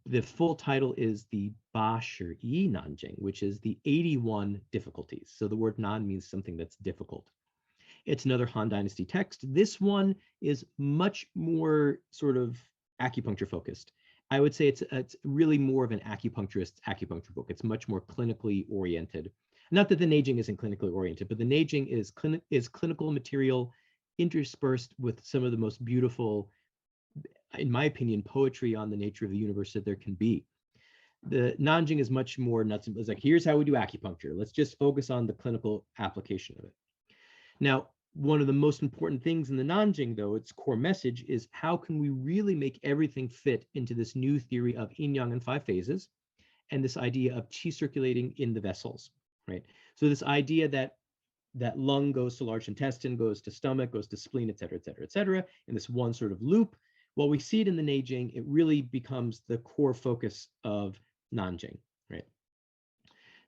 The full title is the Ba Shi Yi Nanjing, which is the 81 difficulties. So the word nan means something that's difficult. It's another Han Dynasty text. This one is much more sort of acupuncture focused. I would say it's really more of an acupuncturist's acupuncture book. It's much more clinically oriented. Not that the Neijing isn't clinically oriented, but the Neijing is clinical material interspersed with some of the most beautiful, in my opinion, poetry on the nature of the universe that there can be. The Nanjing is much more nuts and bolts. It's like, here's how we do acupuncture. Let's just focus on the clinical application of it. Now, one of the most important things in the Nanjing, though, its core message is how can we really make everything fit into this new theory of yin yang and 5 phases, and this idea of qi circulating in the vessels, right? So this idea that lung goes to large intestine, goes to stomach, goes to spleen, et cetera, in this one sort of loop. While we see it in the Neijing, it really becomes the core focus of Nanjing, right?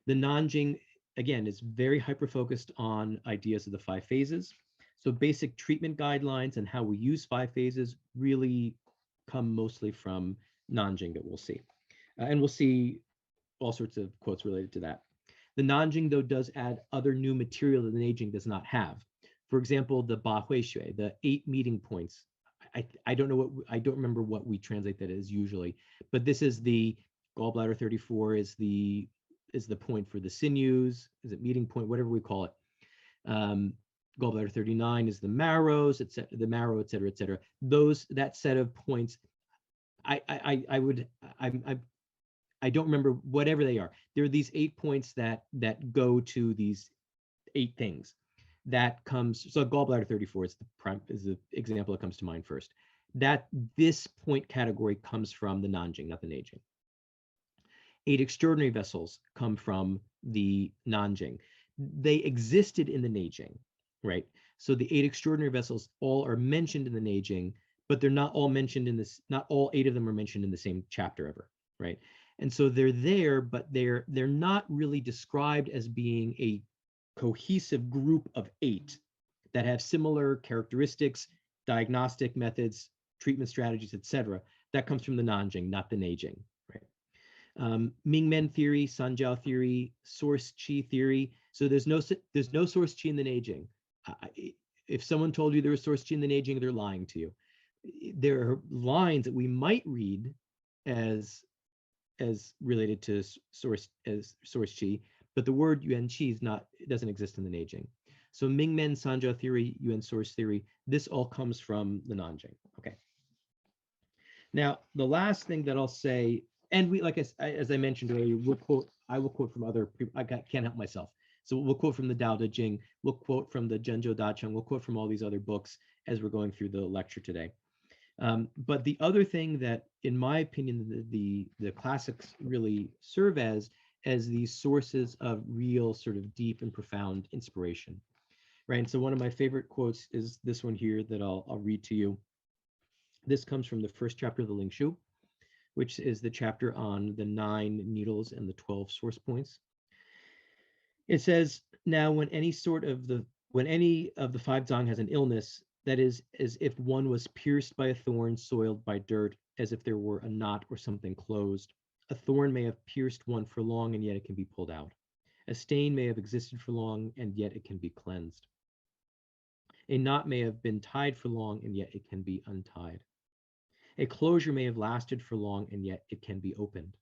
The Nanjing, again, is very hyper-focused on ideas of the 5 phases. So basic treatment guidelines and how we use 5 phases really come mostly from Nanjing that we'll see. And we'll see all sorts of quotes related to that. The Nanjing, though, does add other new material that the Neijing does not have. For example, the Ba Hui Xue, the 8 meeting points. I don't remember what we translate that as usually, but this is the gallbladder 34 is the point for the sinews, is it meeting point, whatever we call it. Gallbladder 39 is the marrows, etc., et cetera. That set of points, I don't remember whatever they are. There are these 8 points that go to these 8 things. That comes, so gallbladder 34 is the example that comes to mind first. This point category comes from the Nanjing, not the Neijing. 8 extraordinary vessels come from the Nanjing. They existed in the Neijing, right? So the 8 extraordinary vessels all are mentioned in the Neijing, but they're not all mentioned in this, not all 8 of them are mentioned in the same chapter ever, right? And so they're there, but they're not really described as being a cohesive group of 8 that have similar characteristics, diagnostic methods, treatment strategies, etc. That comes from the Nanjing, not the Neijing, right? Mingmen theory, Sanjiao theory, source chi theory. So there's no source chi in the Neijing. If someone told you there was source chi in the Neijing, they're lying to you. There are lines that we might read as related to source chi, but the word yuan chi is not, it doesn't exist in the Neijing. So Mingmen, Sanjiao theory, yuan source theory, this all comes from the Nanjing. Okay. Now, the last thing that I'll say, and we, like as I mentioned earlier, I will quote from other people. Can't help myself. So we'll quote from the Tao Te Ching, we'll quote from the Zhenzhou Dacheng, we'll quote from all these other books as we're going through the lecture today. But the other thing that, in my opinion, the classics really serve as these sources of real sort of deep and profound inspiration, right? And so one of my favorite quotes is this one here that I'll read to you. This comes from the first chapter of the Ling Shu, which is the chapter on the 9 needles and the 12 source points. It says, now when any of the 5 zang has an illness, that is as if one was pierced by a thorn, soiled by dirt, as if there were a knot or something closed. A thorn may have pierced one for long, and yet it can be pulled out. A stain may have existed for long, and yet it can be cleansed. A knot may have been tied for long, and yet it can be untied. A closure may have lasted for long, and yet it can be opened.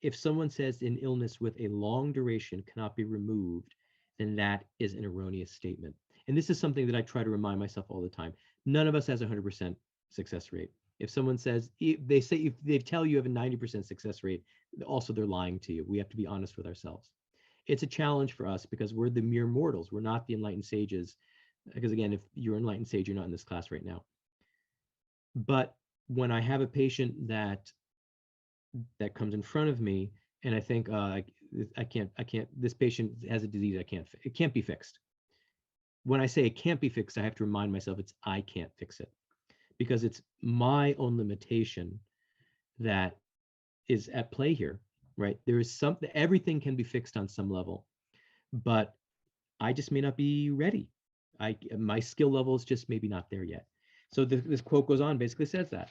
If someone says an illness with a long duration cannot be removed, then that is an erroneous statement. And this is something that I try to remind myself all the time. None of us has a 100% success rate. If someone says, if they tell you have a 90% success rate, also they're lying to you. We have to be honest with ourselves. It's a challenge for us because we're the mere mortals. We're not the enlightened sages. Because again, if you're an enlightened sage, you're not in this class right now. But when I have a patient that comes in front of me and I think I can't, this patient has a disease it can't be fixed. When I say it can't be fixed, I have to remind myself I can't fix it, because it's my own limitation that is at play here, right? There is something, everything can be fixed on some level, but I just may not be ready. My skill level is just maybe not there yet. So this quote goes on, basically says that.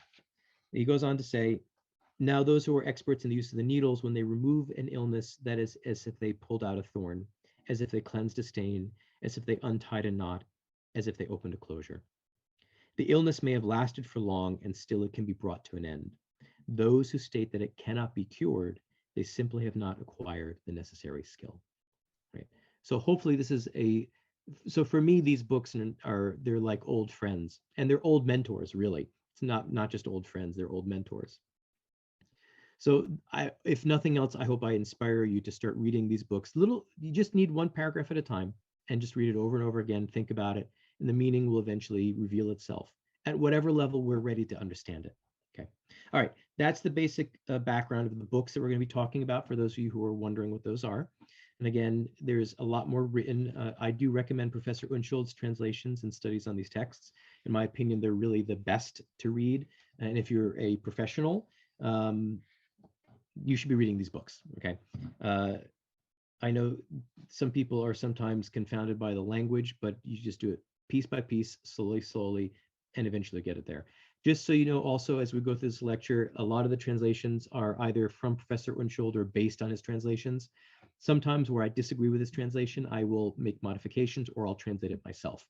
He goes on to say, now those who are experts in the use of the needles, when they remove an illness, that is as if they pulled out a thorn, as if they cleansed a stain, as if they untied a knot, as if they opened a closure. The illness may have lasted for long, and still it can be brought to an end. Those who state that it cannot be cured, they simply have not acquired the necessary skill. Right. So hopefully this is so for me, these books they're like old friends, and they're old mentors, really. It's not just old friends, they're old mentors. So if nothing else, I hope I inspire you to start reading these books. You just need one paragraph at a time and just read it over and over again, think about it, and the meaning will eventually reveal itself at whatever level we're ready to understand it. Okay. All right. That's the basic background of the books that we're going to be talking about for those of you who are wondering what those are. And again, there's a lot more written. I do recommend Professor Unschuld's translations and studies on these texts. In my opinion, they're really the best to read. And if you're a professional, you should be reading these books, okay? I know some people are sometimes confounded by the language, but you just do it piece by piece, slowly, and eventually get it there. Just so you know, also, as we go through this lecture, a lot of the translations are either from Professor Unschuld or based on his translations. Sometimes where I disagree with his translation, I will make modifications or I'll translate it myself.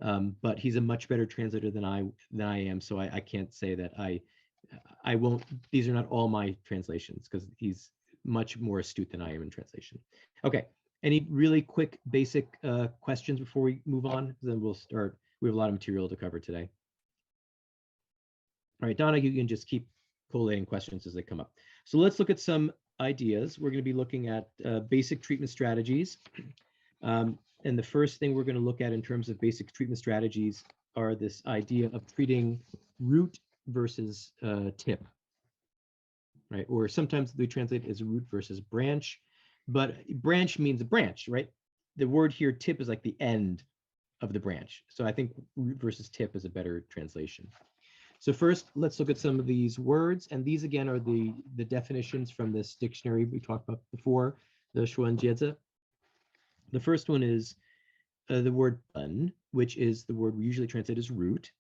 But he's a much better translator than I am, so I can't say that I won't, these are not all my translations because he's much more astute than I am in translation. Okay, any really quick basic questions before we move on? Then we'll start. We have a lot of material to cover today. All right, Donna, you can just keep collating questions as they come up. So let's look at some ideas. We're going to be looking at basic treatment strategies. And the first thing we're going to look at in terms of basic treatment strategies are this idea of treating root versus tip, right? Or sometimes they translate as root versus branch, but branch means a branch, right? The word here, tip, is like the end of the branch. So I think root versus tip is a better translation. So first, let's look at some of these words. And these, again, are the definitions from this dictionary we talked about before, the Shuanjiezi. The first one is the word bun, which is the word we usually translate as root.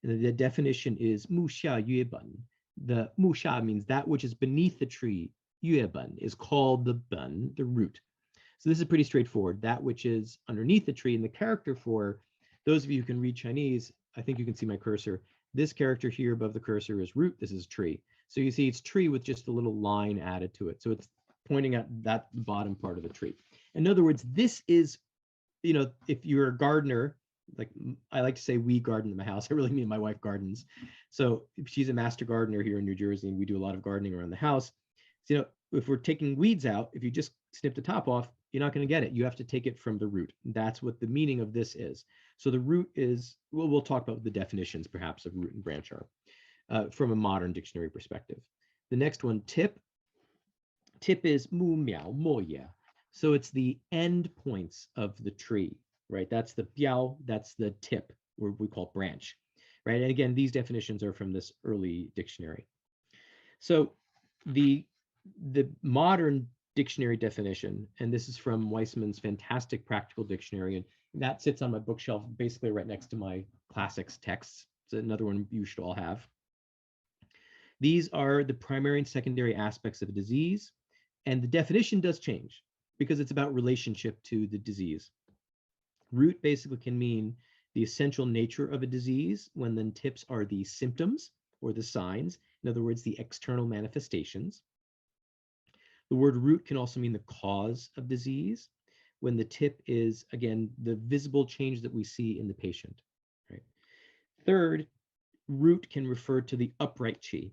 And the definition is mu xia yue bun. The mu xia means that which is beneath the tree, yuebun, is called the bun, the root. So this is pretty straightforward. That which is underneath the tree, and the character for those of you who can read Chinese, I think you can see my cursor. This character here above the cursor is root. This is tree. So you see it's tree with just a little line added to it. So it's pointing at that bottom part of the tree. In other words, this is, if you're a gardener, like I like to say we garden in my house. I really mean my wife gardens. So she's a master gardener here in New Jersey, and we do a lot of gardening around the house. So, if we're taking weeds out, if you just snip the top off, you're not going to get it. You have to take it from the root. That's what the meaning of this is. So the root is, well, we'll talk about the definitions perhaps of root and branch are from a modern dictionary perspective. The next one, tip. Tip is mu miao mo ya. So it's the end points of the tree, right? That's the biao, that's the tip, or we call branch, right? And again, these definitions are from this early dictionary. So the modern dictionary definition, and this is from Weissman's fantastic practical dictionary, and that sits on my bookshelf basically right next to my classics texts. It's another one you should all have. These are the primary and secondary aspects of a disease, and the definition does change because it's about relationship to the disease. Root basically can mean the essential nature of a disease, when then tips are the symptoms or the signs, in other words, the external manifestations. The word root can also mean the cause of disease, when the tip is, again, the visible change that we see in the patient. Right? Third, root can refer to the upright qi,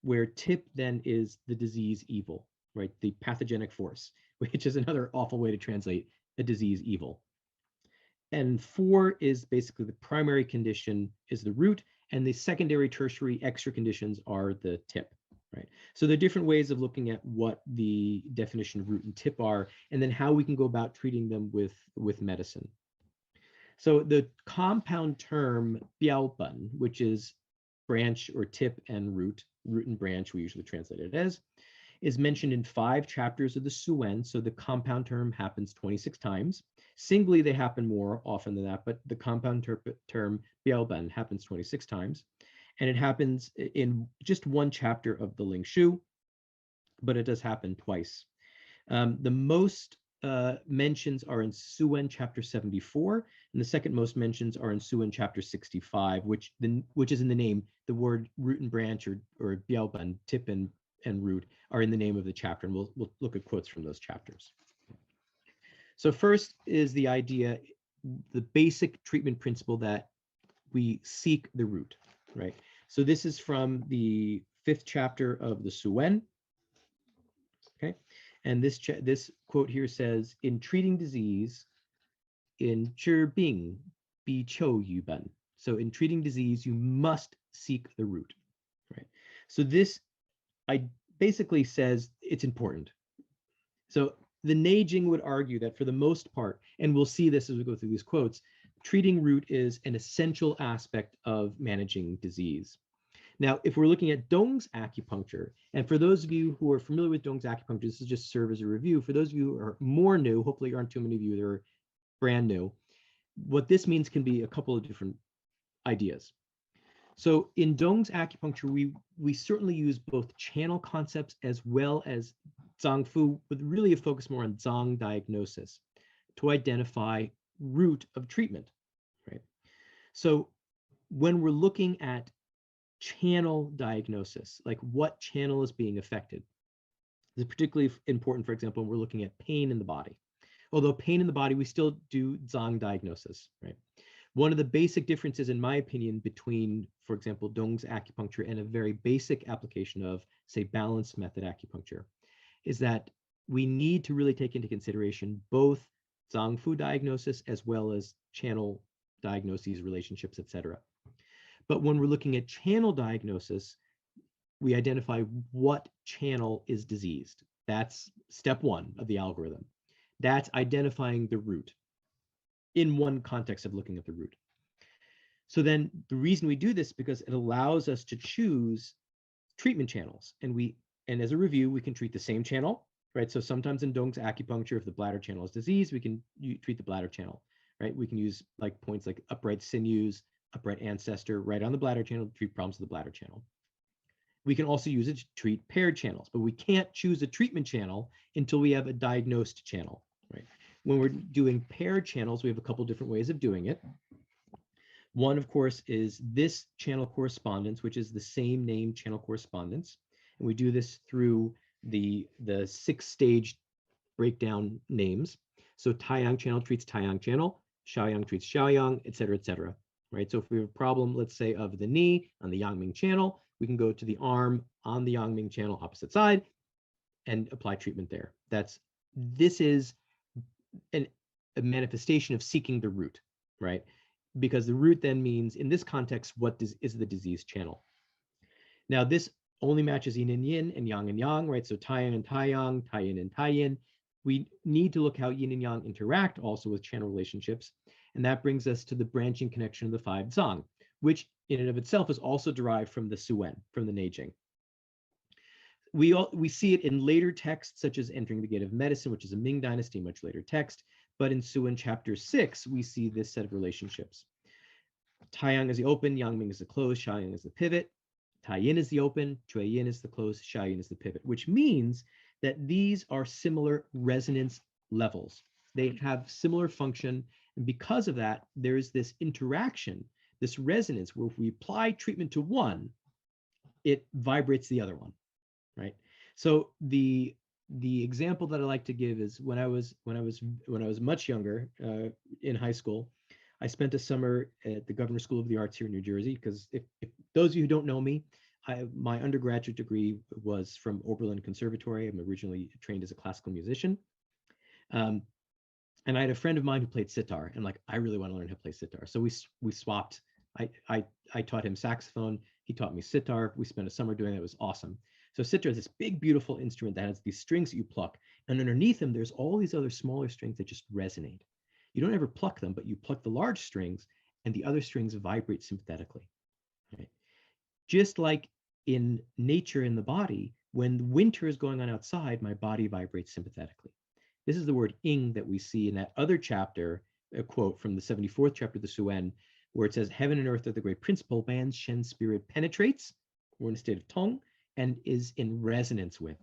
where tip then is the disease evil, right? The pathogenic force, which is another awful way to translate a disease evil. And 4 is basically the primary condition is the root, and the secondary, tertiary, extra conditions are the tip, right? So there are different ways of looking at what the definition of root and tip are, and then how we can go about treating them with medicine. So the compound term biaoben, which is branch or tip and root and branch, we usually translate it as, is mentioned in 5 chapters of the Suen. So the compound term happens 26 times. Singly, they happen more often than that, but the compound term biaoben happens 26 times. And it happens in just one chapter of the Ling Shu, but it does happen twice. The most mentions are in Suen chapter 74, and the second most mentions are in Suen chapter 65, which is in the name. The word root and branch or biaoben, tip and root are in the name of the chapter, and we'll look at quotes from those chapters. So first is the idea, the basic treatment principle that we seek the root, right? So this is from the 5th chapter of the Suen. Okay, and this quote here says, in treating disease, in 治病必求于本. So in treating disease, you must seek the root, right? So this basically says it's important. So the Neijing would argue that for the most part, and we'll see this as we go through these quotes, treating root is an essential aspect of managing disease. Now, if we're looking at Tung's acupuncture, and for those of you who are familiar with Tung's acupuncture, this is just serve as a review. For those of you who are more new, hopefully there aren't too many of you that are brand new, what this means can be a couple of different ideas. So in Tung's acupuncture, we certainly use both channel concepts as well as Zang Fu, with really a focus more on Zang diagnosis to identify root of treatment, right? So when we're looking at channel diagnosis, like what channel is being affected, this is particularly important, for example, when we're looking at pain in the body. Although pain in the body, we still do Zang diagnosis, right? One of the basic differences, in my opinion, between, for example, Tung's acupuncture and a very basic application of, say, balanced method acupuncture, is that we need to really take into consideration both Zang Fu diagnosis as well as channel diagnoses, relationships, etc. But when we're looking at channel diagnosis, we identify what channel is diseased. That's step 1 of the algorithm. That's identifying the root in one context of looking at the root. So then the reason we do this is because it allows us to choose treatment channels. And as a review, we can treat the same channel, right? So sometimes in Tung's acupuncture, if the bladder channel is diseased, we can treat the bladder channel, right? We can use like points like upright sinews, upright ancestor, right on the bladder channel to treat problems of the bladder channel. We can also use it to treat paired channels, but we can't choose a treatment channel until we have a diagnosed channel, right? When we're doing paired channels, we have a couple different ways of doing it. One, of course, is this channel correspondence, which is the same name channel correspondence. And we do this through the 6-stage breakdown names. So Taiyang channel treats Taiyang channel, Xiaoyang treats Xiaoyang, et cetera, right? So if we have a problem, let's say, of the knee on the Yangming channel, we can go to the arm on the Yangming channel opposite side and apply treatment there. This is a manifestation of seeking the root, right? Because the root then means, in this context, what is the disease channel? Now, this only matches yin and yin and yang, right? So Taiyang and Taiyang, Taiyin and Taiyin. We need to look how yin and yang interact also with channel relationships. And that brings us to the branching connection of the 5 zang, which in and of itself is also derived from the Suen, from the Neijing. We see it in later texts, such as Entering the Gate of Medicine, which is a Ming Dynasty, much later text. But in Suen chapter 6, we see this set of relationships. Taiyang is the open, Yangming is the close, Xiaoyang is the pivot. Taiyin is the open, Jueyin is the close, Xiaoyin is the pivot, which means that these are similar resonance levels. They have similar function. And because of that, there is this interaction, this resonance, where if we apply treatment to one, it vibrates the other one, right? So the example that I like to give is when I was much younger, in high school, I spent a summer at the Governor's School of the Arts here in New Jersey, because if those of you who don't know me, my undergraduate degree was from Oberlin Conservatory. I'm originally trained as a classical musician. And I had a friend of mine who played sitar, and like, I really want to learn how to play sitar. So we swapped. I taught him saxophone. He taught me sitar. We spent a summer doing that. It was awesome. So sitar is this big, beautiful instrument that has these strings that you pluck, and underneath them, there's all these other smaller strings that just resonate. You don't ever pluck them, but you pluck the large strings, and the other strings vibrate sympathetically. Right? Just like in nature, in the body, when winter is going on outside, my body vibrates sympathetically. This is the word ing that we see in that other chapter, a quote from the 74th chapter of the Suen, where it says, heaven and earth are the great principle, man's Shen spirit penetrates, we're in a state of Tung, and is in resonance with,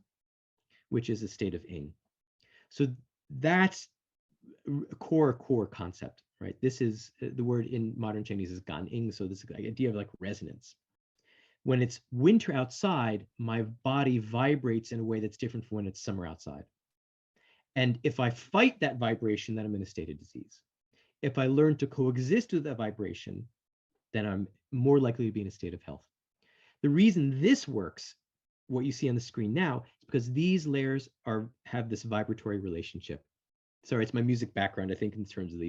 which is a state of ing. So that's a core concept, right? This is the word in modern Chinese is gan ing, so this idea of like resonance. When it's winter outside, my body vibrates in a way that's different from when it's summer outside. And if I fight that vibration, then I'm in a state of disease. If I learn to coexist with that vibration, then I'm more likely to be in a state of health. The reason this works, what you see on the screen now, is because these layers have this vibratory relationship. Sorry, it's my music background, I think, in terms of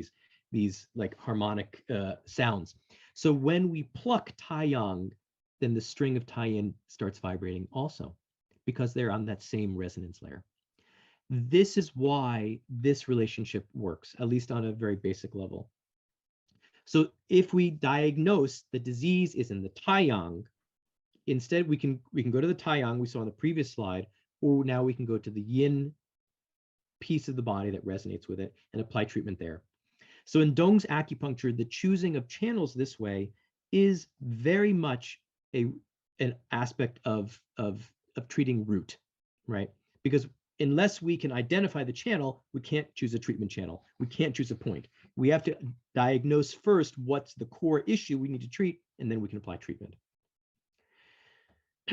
these like harmonic sounds. So when we pluck Taiyang, then the string of Taiyin starts vibrating also, because they're on that same resonance layer. This is why this relationship works, at least on a very basic level. So if we diagnose the disease is in the Taiyang, instead we can go to the Taiyang we saw on the previous slide, or now we can go to the yin piece of the body that resonates with it and apply treatment there. So in Dong's acupuncture, the choosing of channels this way is very much an aspect of treating root, right? Because unless we can identify the channel, we can't choose a treatment channel. We can't choose a point. We have to diagnose first what's the core issue we need to treat, and then we can apply treatment.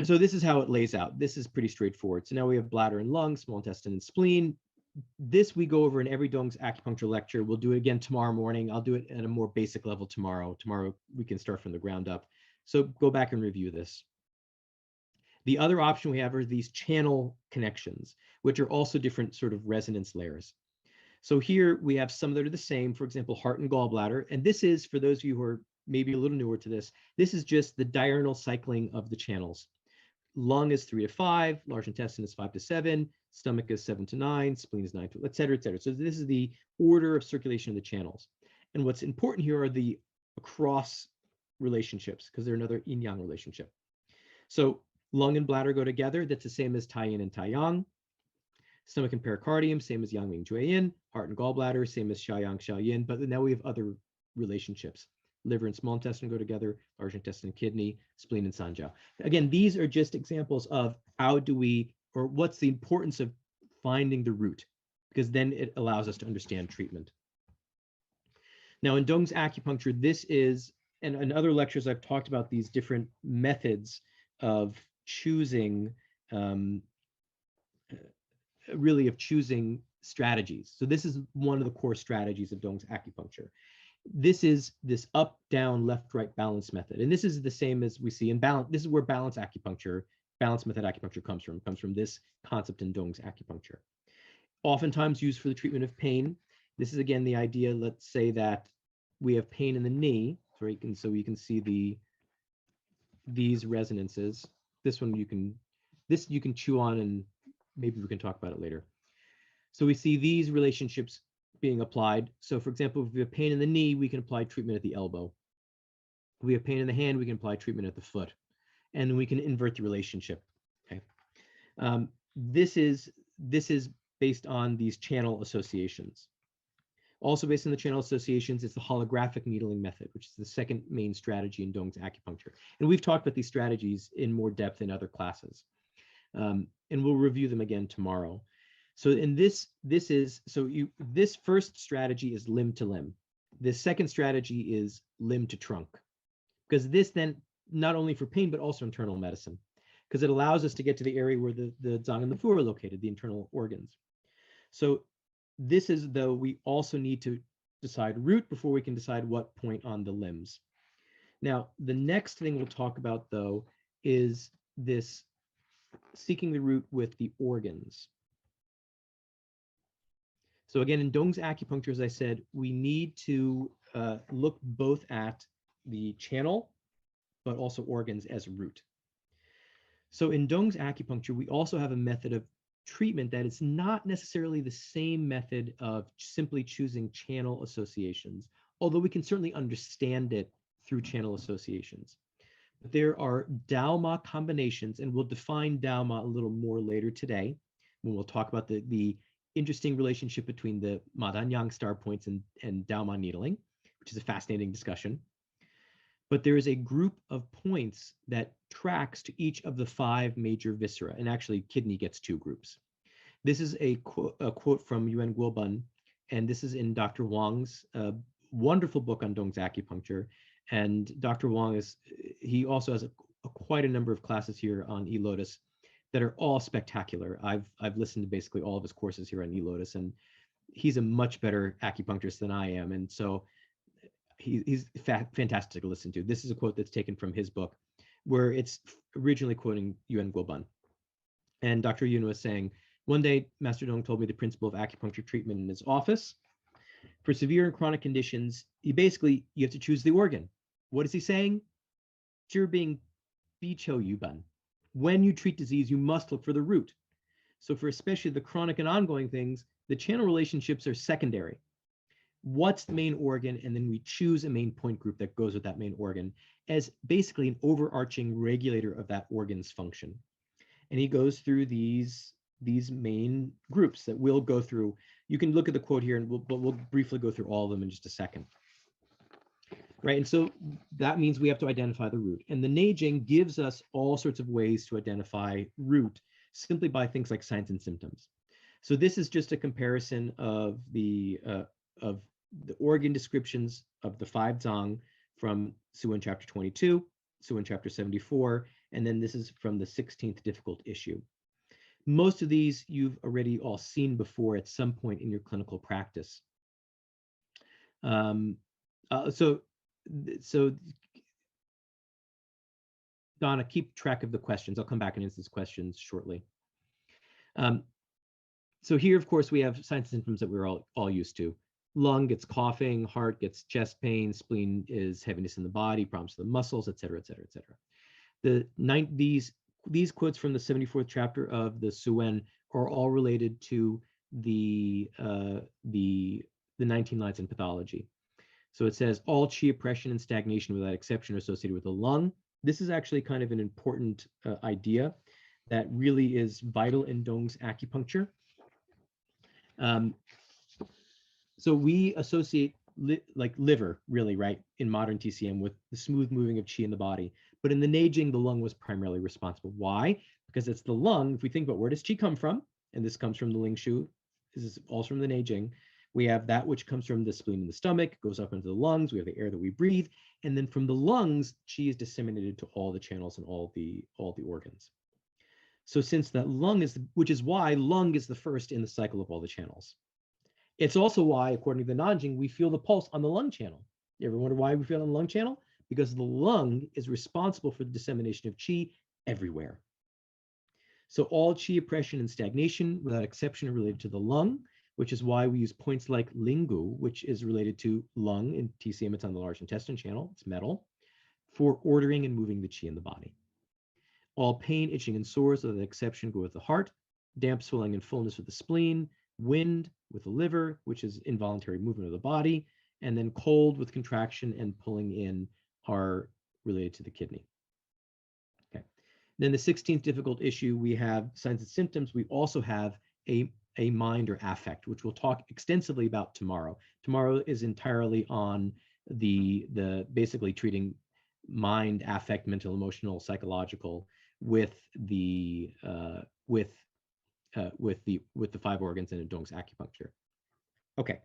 So this is how it lays out. This is pretty straightforward. So now we have bladder and lung, small intestine and spleen. This we go over in every Dong's acupuncture lecture. We'll do it again tomorrow morning. I'll do it at a more basic level tomorrow. Tomorrow we can start from the ground up. So go back and review this. The other option we have are these channel connections, which are also different sort of resonance layers. So here we have some that are the same, for example, heart and gallbladder. And this is, for those of you who are maybe a little newer to this is just the diurnal cycling of the channels. Lung is 3 to 5, large intestine is 5 to 7, stomach is 7 to 9, spleen is 9 to, et cetera, et cetera. So this is the order of circulation of the channels. And what's important here are the across relationships, because they're another yin-yang relationship. So lung and bladder go together. That's the same as Taiyin and Taiyang. Stomach and pericardium, same as Yangming Jueyin. Heart and gallbladder, same as Xiaoyang Xiaoyin. But now we have other relationships. liver and small intestine go together, large intestine and kidney, spleen and sanjiao. Again, these are just examples of how do we, or what's the importance of finding the root, because then it allows us to understand treatment. Now in Dong's acupuncture, this is, and in other lectures I've talked about these different methods of choosing, really of choosing strategies. So this is one of the core strategies of Dong's acupuncture. This is this up, down, left, right balance method. And this is the same as we see in balance. This is where balance method acupuncture comes from this concept in Dong's acupuncture. Oftentimes used for the treatment of pain. This is again the idea, let's say that we have pain in the knee, so you can see these resonances. This one you can chew on, and maybe we can talk about it later. So we see these relationships being applied. So for example, if we have pain in the knee, we can apply treatment at the elbow. If we have pain in the hand, we can apply treatment at the foot. And we can invert the relationship. Okay. This is based on these channel associations. Also based on the channel associations, it's the holographic needling method, which is the second main strategy in Dong's acupuncture. And we've talked about these strategies in more depth in other classes. And we'll review them again tomorrow. So in this first strategy is limb to limb. The second strategy is limb to trunk, because this then not only for pain, but also internal medicine, because it allows us to get to the area where the zang and the fu are located, the internal organs. So this is, though, we also need to decide root before we can decide what point on the limbs. Now, the next thing we'll talk about, though, is this seeking the root with the organs. So again, in Dong's acupuncture, as I said, we need to look both at the channel, but also organs as root. So in Dong's acupuncture, we also have a method of treatment that is not necessarily the same method of simply choosing channel associations, although we can certainly understand it through channel associations. But there are Daoma combinations, and we'll define Daoma a little more later today when we'll talk about the interesting relationship between the Ma-Dan-Yang star points and Daoma needling, which is a fascinating discussion. But there is a group of points that tracks to each of the 5 major viscera, and actually kidney gets 2 groups. This is a quote from Yuan Guobun, and this is in Dr. Huang's wonderful book on Dong's acupuncture. And Dr. Huang he also has quite a number of classes here on eLotus that are all spectacular. I've listened to basically all of his courses here on eLotus, and he's a much better acupuncturist than I am. And so he's fantastic to listen to. This is a quote that's taken from his book, where it's originally quoting Yuan Guobun. And Dr. Yuan was saying, one day, Master Dong told me the principle of acupuncture treatment in his office. For severe and chronic conditions, you have to choose the organ. What is he saying? Being bicho yuban. When you treat disease, you must look for the root. So for especially the chronic and ongoing things, the channel relationships are secondary. What's the main organ? And then we choose a main point group that goes with that main organ as basically an overarching regulator of that organ's function. And he goes through these main groups that we'll go through. You can look at the quote here, and we'll briefly go through all of them in just a second. Right, and so that means we have to identify the root. And the Neijing gives us all sorts of ways to identify root simply by things like signs and symptoms. So this is just a comparison of the organ descriptions of the 5 zang from Suwen chapter 22, Suwen chapter 74, and then this is from the 16th difficult issue. Most of these you've already all seen before at some point in your clinical practice. So Donna, keep track of the questions. I'll come back and answer these questions shortly. So here, of course, we have signs and symptoms that we're all used to. Lung gets coughing, heart gets chest pain, spleen is heaviness in the body, problems with the muscles, et cetera, et cetera, et cetera. These quotes from the 74th chapter of the Suwen are all related to the 19 lines in pathology. So it says all qi oppression and stagnation without exception are associated with the lung. This is actually kind of an important idea that really is vital in Dong's acupuncture. So we associate like liver, really, right, in modern TCM, with the smooth moving of qi in the body. But in the Neijing, the lung was primarily responsible. Why? Because it's the lung. If we think about where does qi come from, and this comes from the Ling Shu, this is also from the Neijing. We have that which comes from the spleen in the stomach, goes up into the lungs. We have the air that we breathe, and then from the lungs, qi is disseminated to all the channels and all the organs. So since that lung is, which is why lung is the first in the cycle of all the channels. It's also why, according to the Nanjing, we feel the pulse on the lung channel. You ever wonder why we feel it on the lung channel? Because the lung is responsible for the dissemination of qi everywhere. So all qi oppression and stagnation, without exception, are related to the lung, which is why we use points like lingu, which is related to lung. In TCM, it's on the large intestine channel, it's metal, for ordering and moving the qi in the body. All pain, itching, and sores, without exception, go with the heart. Damp swelling and fullness with the spleen. Wind with the liver, which is involuntary movement of the body. And then cold with contraction and pulling in are related to the kidney. Okay. Then the 16th difficult issue, we have signs and symptoms. We also have a mind or affect, which we'll talk extensively about tomorrow. Tomorrow is entirely on the basically treating mind, affect, mental, emotional, psychological with the 5 organs in Dong's acupuncture. Okay,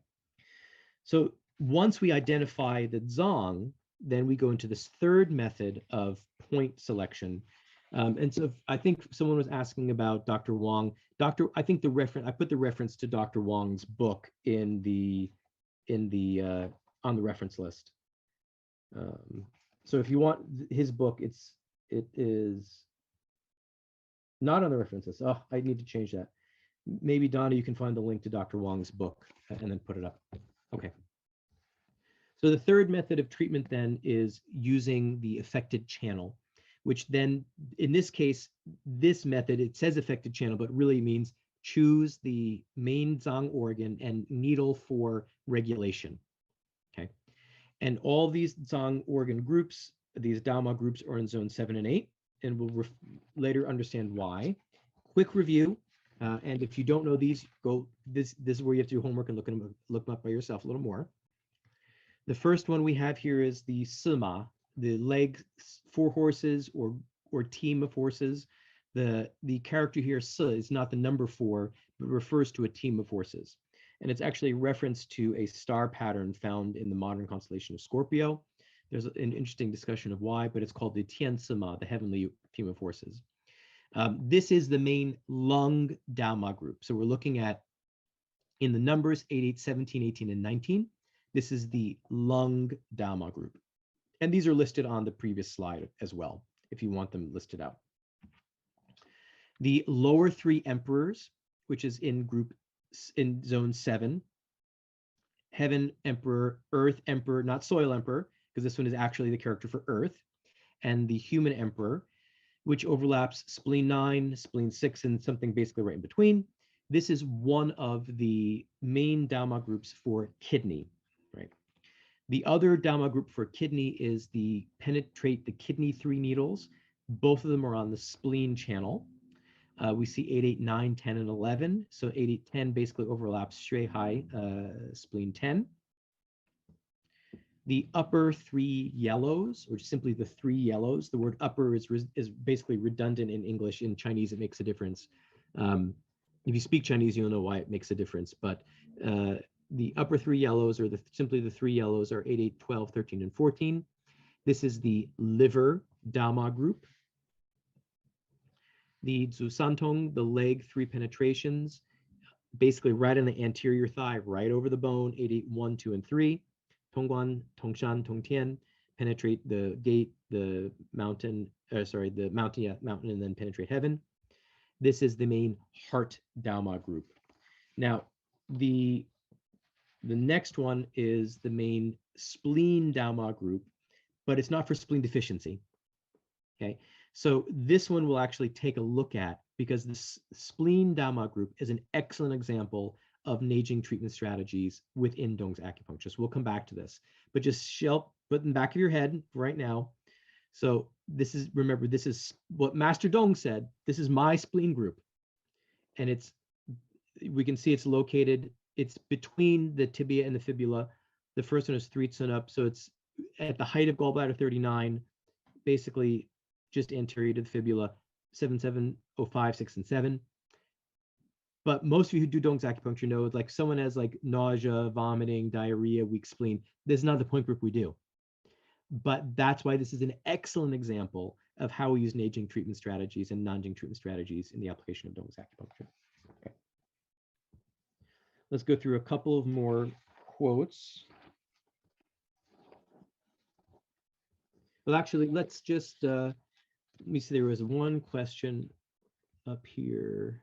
so once we identify the zong, then we go into this third method of point selection. And so I think someone was asking about Dr. Huang. I think the reference, I put the reference to Dr. Huang's book on the reference list. So if you want his book, it is not on the reference list. Oh, I need to change that. Maybe Donna, you can find the link to Dr. Huang's book and then put it up. Okay. So the third method of treatment then is using the affected channel, which then, in this case, this method, it says affected channel, but really means choose the main zong organ and needle for regulation. Okay. And all these zong organ groups, these Dharma groups, are in zone 7 and 8, and we'll later understand why. Quick review, and if you don't know these, go. This is where you have to do homework and look them up by yourself a little more. The first one we have here is the sima, the leg 4 horses or team of horses. The character here, si, is not the number 4, but refers to a team of horses. And it's actually a reference to a star pattern found in the modern constellation of Scorpio. There's an interesting discussion of why, but it's called the Tian Sima, the heavenly team of horses. This is the main lung Dharma group. So we're looking at, in the numbers 8, 8, 17, 18, and 19. This is the lung Dharma group. And these are listed on the previous slide as well, if you want them listed out. The lower 3 emperors, which is in zone 7, heaven emperor, earth emperor, not soil emperor, because this one is actually the character for earth, and the human emperor, which overlaps spleen 9, spleen 6, and something basically right in between. This is one of the main Dharma groups for kidney, right? The other Dharma group for kidney is the penetrate the kidney 3 needles. Both of them are on the spleen channel. We see 8, 8, 9, 10, and 11. So 8, 8, 10 basically overlaps Shui Hai, spleen 10. The upper 3 yellows, or simply the 3 yellows. The word upper is basically redundant in English. In Chinese, it makes a difference. If you speak Chinese, you'll know why it makes a difference. But the upper 3 yellows, or simply the 3 yellows, are 8, 8, 12, 13, and 14. This is the liver Dharma group. The Zusantong, the leg 3 penetrations, basically right in the anterior thigh, right over the bone, 8, 8, 1, 2, and 3. Tongguan, Tongshan, Tongtian, penetrate the gate, the mountain, the mountain, and then penetrate heaven. This is the main heart Dharma group. Now, the next one is the main spleen Dharma group, but it's not for spleen deficiency. Okay, so this one we'll actually take a look at, because the spleen Dharma group is an excellent example of Neijing treatment strategies within Dong's acupuncture. So we'll come back to this, but just put in the back of your head right now. So this is, remember, this is what Master Dong said. This is my spleen group, and we can see it's located, it's between the tibia and the fibula The first one is 3 Tsun up. So it's at the height of gallbladder 39, basically just anterior to the fibula, 7, 7, 0, 5, 6, and 7. But most of you who do Dong's acupuncture know, like someone has like nausea, vomiting, diarrhea, weak spleen. This is not the point group we do. But that's why this is an excellent example of how we use Neijing treatment strategies and Nanjing treatment strategies in the application of Dong's acupuncture. Okay. Let's go through a couple of more quotes. Well, actually, let's just, let me see, there was one question up here.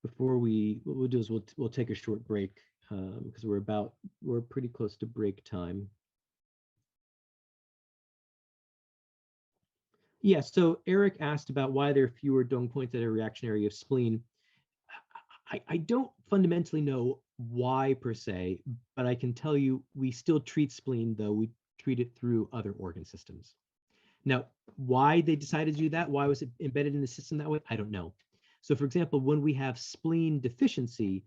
Before what we'll do is we'll take a short break because we're pretty close to break time. Yeah, so Eric asked about why there are fewer Dong points at a reactionary of spleen. I don't fundamentally know why per se, but I can tell you we still treat spleen, though we treat it through other organ systems. Now, why they decided to do that, why was it embedded in the system that way, I don't know. So for example, when we have spleen deficiency,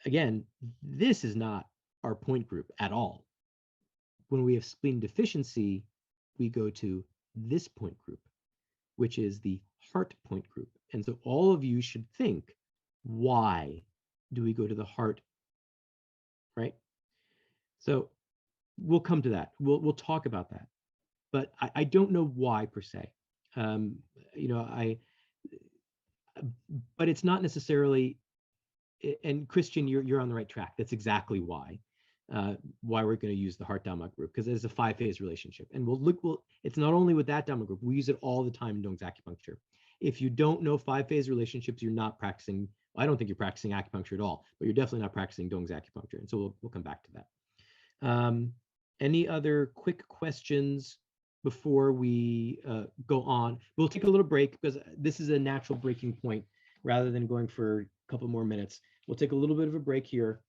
again, this is not our point group at all. When we have spleen deficiency, we go to this point group, which is the heart point group. And so all of you should think, why do we go to the heart, right? So we'll come to that. We'll talk about that. But I don't know why per se. But it's not necessarily, and Christian, you're on the right track. That's exactly why we're going to use the heart Dhamma group, because it's a 5-phase relationship. And it's not only with that Dhamma group, we use it all the time in Dong's acupuncture. If you don't know 5-phase relationships, you're not practicing, well, I don't think you're practicing acupuncture at all, but you're definitely not practicing Dong's acupuncture. And so we'll come back to that. Any other quick questions before we go on? We'll take a little break because this is a natural breaking point rather than going for a couple more minutes. We'll take a little bit of a break here.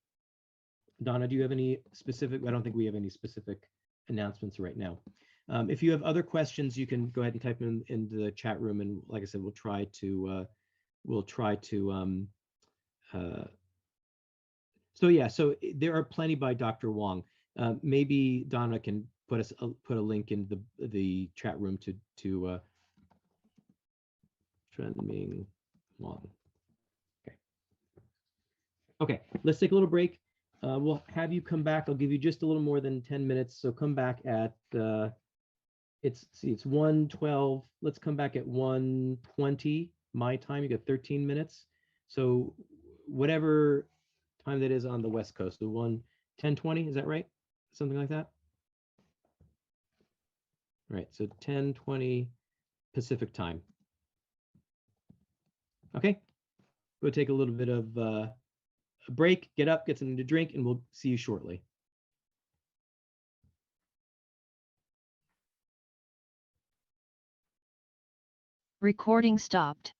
Donna, do you have any specific? I don't think we have any specific announcements right now. If you have other questions, you can go ahead and type them into the chat room. And like I said, we'll try to, so yeah, so there are plenty by Dr. Huang. Maybe Donna can put a link in the chat room to Trending Huang. Okay, let's take a little break. We'll have you come back. I'll give you just a little more than 10 minutes. So come back at it's 1:12. Let's come back at 1:20 my time. You got 13 minutes. So whatever time that is on the West Coast, the 10:20, is that right? Something like that. Right. So 10:20 Pacific time. Okay. Go take a little bit of a break, get up, get something to drink, and we'll see you shortly. Recording stopped.